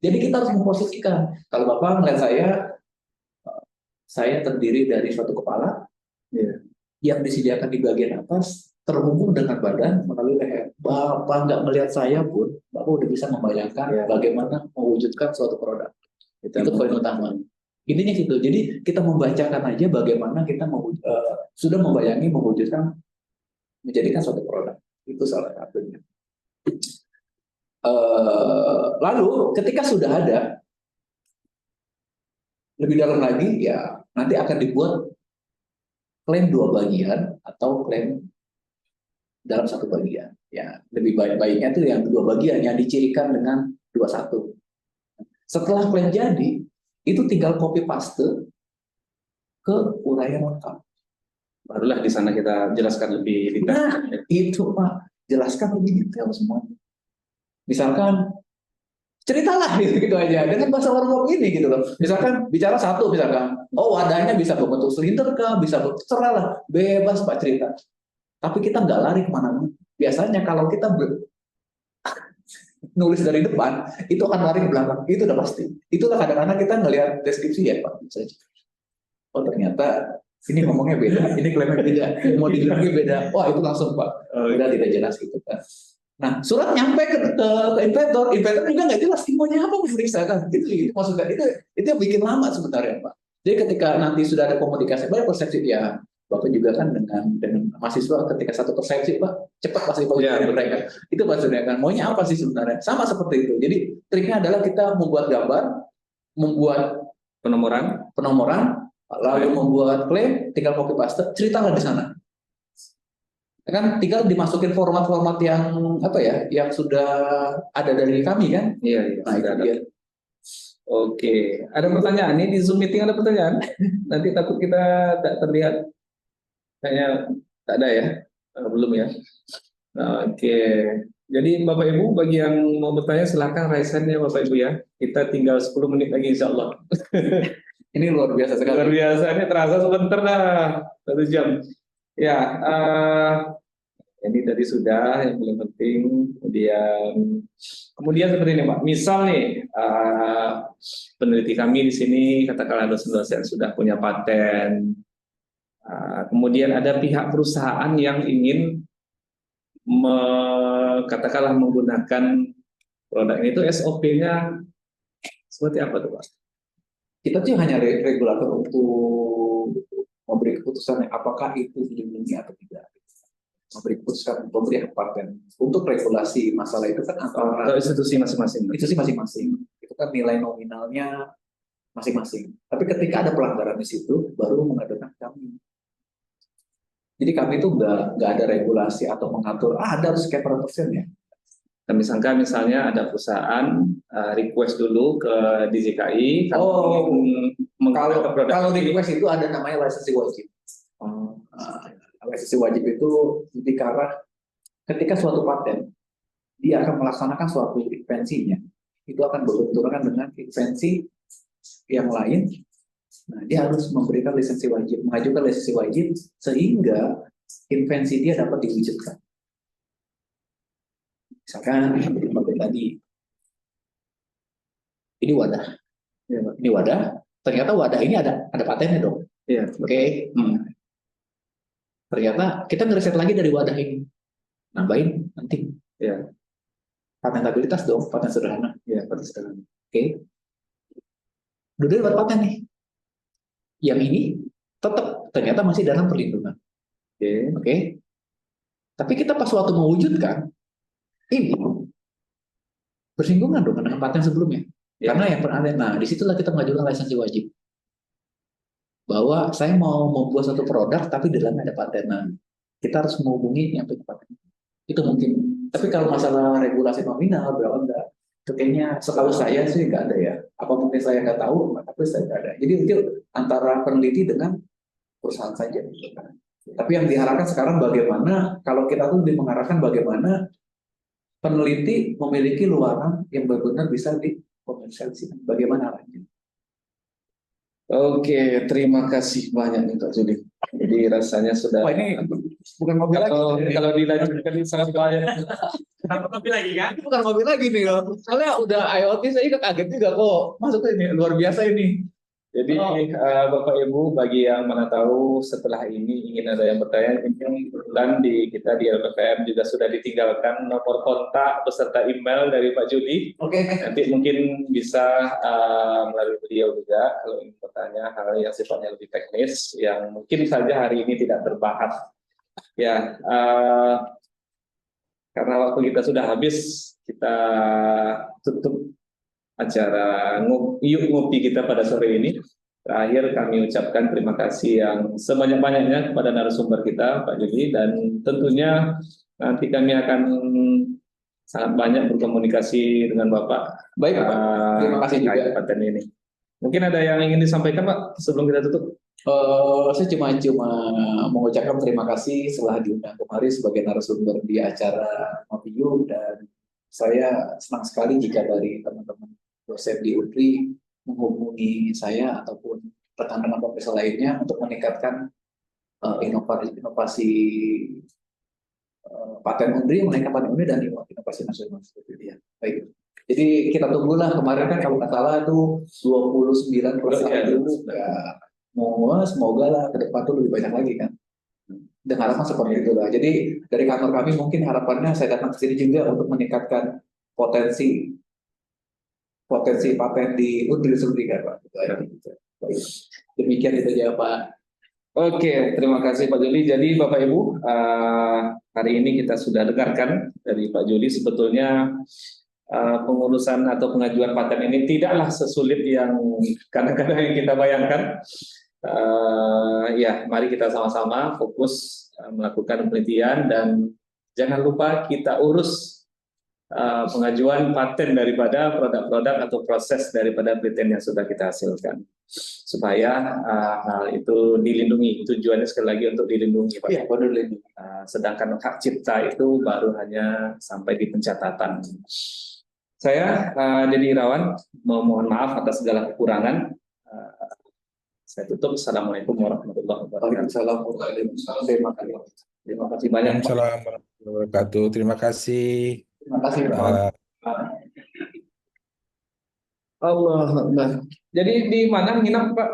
Jadi kita harus memposisikan. Kalau Bapak melihat saya terdiri dari suatu kepala yang disediakan di bagian atas terhubung dengan badan melalui leher. Bapak nggak melihat saya pun, Bapak udah bisa membayangkan bagaimana mewujudkan suatu produk. Itu poin utama. Intinya gitu. Jadi kita membacakan aja bagaimana kita sudah membayangi menjadikan suatu produk. Itu salah satunya. Lalu ketika sudah ada, lebih dalam lagi ya nanti akan dibuat klaim 2 bagian atau klaim dalam 1 bagian. Ya lebih baiknya itu yang 2 bagian yang dicirikan dengan 21. Setelah klaim jadi, itu tinggal copy paste ke uraian lengkap. Barulah di sana kita jelaskan lebih detail. Nah, itu Pak, jelaskan lebih detail semua. Misalkan ceritalah gitu aja dengan bahasa warung ini gitu loh. Misalkan bicara 1 misalkan, wadahnya bisa berbentuk silinder kah, bisa terserah lah, bebas Pak cerita. Tapi kita nggak lari kemana-mana. Biasanya kalau kita nulis dari depan, itu akan lari ke belakang. Itu udah pasti. Itulah kadang-kadang kita ngelihat deskripsi ya Pak. Ternyata ini ngomongnya beda, ini klaimnya beda, mau dibilangnya beda. Itu langsung Pak. Udah tidak jelas gitu kan. Nah, surat nyampe ke inventor juga nggak jelas maunya apa memeriksa kan. Itu maksudnya itu yang bikin lama sebenarnya Pak. Jadi ketika nanti sudah ada komunikasi, banyak persepsi ya. Bapak juga kan dengan mahasiswa ketika satu persepsi Pak, cepat pasti mereka. Itu maksudnya kan, maunya apa sih sebenarnya? Sama seperti itu. Jadi triknya adalah kita membuat gambar, membuat penomoran, lalu membuat klaim, tinggal copy paste, ceritalah di sana. Kan tinggal dimasukin format-format yang apa ya, yang sudah ada dari kami kan. Iya, iya. Nah, itu sudah ada. dia. Oke, ada pertanyaan? Ini di Zoom meeting ada pertanyaan? Nanti takut kita tak terlihat. Kayaknya tak ada ya? Belum ya? Oke. Jadi Bapak Ibu, bagi yang mau bertanya silakan raise hand ya Bapak Ibu ya. Kita tinggal 10 menit lagi insya Allah. Ini luar biasa sekali. Luar biasa, ini terasa sebentar dah. 1 jam. Ya, ini tadi sudah yang paling penting. Kemudian seperti ini Pak. Misal nih peneliti kami di sini katakanlah dosen-dosen sudah punya paten. Kemudian ada pihak perusahaan yang ingin katakanlah menggunakan produk ini, itu SOP-nya seperti apa tuh Pak? Kita tuh hanya regulator untuk memberi keputusan apakah itu dilindungi atau tidak. Memberi keputusan pemberian paten. Untuk regulasi masalah itu kan antara Institusi masing-masing. institusi masing-masing. Itu kan nilai nominalnya masing-masing. Tapi ketika ada pelanggaran di situ, baru mengadukan kami. Jadi kami itu nggak ada regulasi atau mengatur, ada harus sekian persen ya. Kami sangka misalnya ada perusahaan request dulu ke DJKI Kalau request itu ada namanya lisensi wajib. Lisensi wajib itu ketika suatu paten dia akan melaksanakan suatu invensinya, itu akan berbenturan dengan invensi yang lain. Nah, dia harus memberikan lisensi wajib, mengajukan lisensi wajib sehingga invensi dia dapat diwujudkan. Misalkan seperti tadi, ini wadah, ternyata wadah ini ada patennya dong. Iya. Oke. Ternyata kita ngeriset lagi dari wadah ini, nambahin nanti. Iya. Patentabilitas dong, paten sederhana. Iya, paten sederhana. Oke. Udah dapat paten nih. Yang ini tetap ternyata masih dalam perlindungan. Oke. Tapi kita pas waktu mewujudkan ini bersinggungan dong dengan paten sebelumnya. Ya. Karena yang pernah ada. Nah, disitulah kita mengajukan lisensi wajib. Bahwa saya mau membuat satu produk tapi di dalamnya ada paten. Nah, kita harus menghubungi yang punya paten. Itu mungkin. Tapi kalau masalah regulasi nominal berapa enggak? Itu kayaknya setahu saya sih nggak ada ya. Apa mungkin saya nggak tahu, tapi saya nggak ada. Jadi itu antara peneliti dengan perusahaan saja. Tapi yang diharapkan sekarang bagaimana, kalau kita tuh lebih mengarahkan bagaimana peneliti memiliki luaran yang benar-benar bisa dikomersialisasikan. Bagaimana arahnya? Oke, terima kasih banyak nih Pak Juli. Jadi rasanya sudah. Wah, ini bukan mobil lagi. Kalau dilanjutkan ini sangat banyak. Kenapa mobil lagi kan? Ini bukan mobil lagi nih loh. Soalnya udah IoT saya kaget juga kok. Masuk ini luar biasa ini. Jadi Bapak Ibu, bagi yang mana tahu setelah ini ingin ada yang bertanya, ini kebetulan kita di LPPM juga sudah ditinggalkan nomor kontak beserta email dari Pak Juli. Oke. Nanti mungkin bisa melalui beliau juga kalau ingin bertanya hal yang sifatnya lebih teknis yang mungkin saja hari ini tidak terbahas. Ya, karena waktu kita sudah habis, kita tutup acara Yuk Ngopi kita pada sore ini. Terakhir kami ucapkan terima kasih yang sebanyak-banyaknya kepada narasumber kita, Pak Juli, dan tentunya nanti kami akan sangat banyak berkomunikasi dengan Bapak. Baik, Pak. Terima kasih juga paten ini. Mungkin ada yang ingin disampaikan, Pak, sebelum kita tutup? Saya cuma mengucapkan terima kasih setelah diundang kemarin sebagai narasumber di acara Ngopi Yuk, dan saya senang sekali jika dari teman-teman dosen di UNRI menghubungi saya ataupun rekan-rekan profesor lainnya untuk meningkatkan inovasi paten UNRI, menaikkan paten UNRI dan inovasi nasional seperti itu ya. Baik. Jadi kita tunggulah, kemarin kan kalau nggak salah itu 29 perusahaan dulu. Ya, semoga lah ke depan tuh lebih banyak lagi kan. Dengan harapan seperti itu lah. Jadi dari kantor kami mungkin harapannya saya datang ke sini juga untuk meningkatkan potensi paten di UNRI sendiri kan Pak. Baik. Demikian itu aja Pak. Oke, terima kasih Pak Juli. Jadi Bapak Ibu, hari ini kita sudah dengarkan dari Pak Juli sebetulnya pengurusan atau pengajuan paten ini tidaklah sesulit yang kadang-kadang yang kita bayangkan. Ya, mari kita sama-sama fokus melakukan penelitian, dan jangan lupa kita urus pengajuan paten daripada produk-produk atau proses daripada penelitian yang sudah kita hasilkan, supaya hal itu dilindungi. Tujuannya sekali lagi untuk dilindungi, Pak. Iya, benar lindungi. Sedangkan hak cipta itu baru hanya sampai di pencatatan. Saya Dedi Irawan mohon maaf atas segala kekurangan. Saya tutup. Assalamualaikum warahmatullahi wabarakatuh. Waalaikumsalam warahmatullahi wabarakatuh. Terima kasih. Terima kasih banyak, Pak. Waalaikumsalam warahmatullahi wabarakatuh. Terima kasih. Terima kasih, Pak. Pak. Allah Akbar. Jadi di mana nginap, Pak?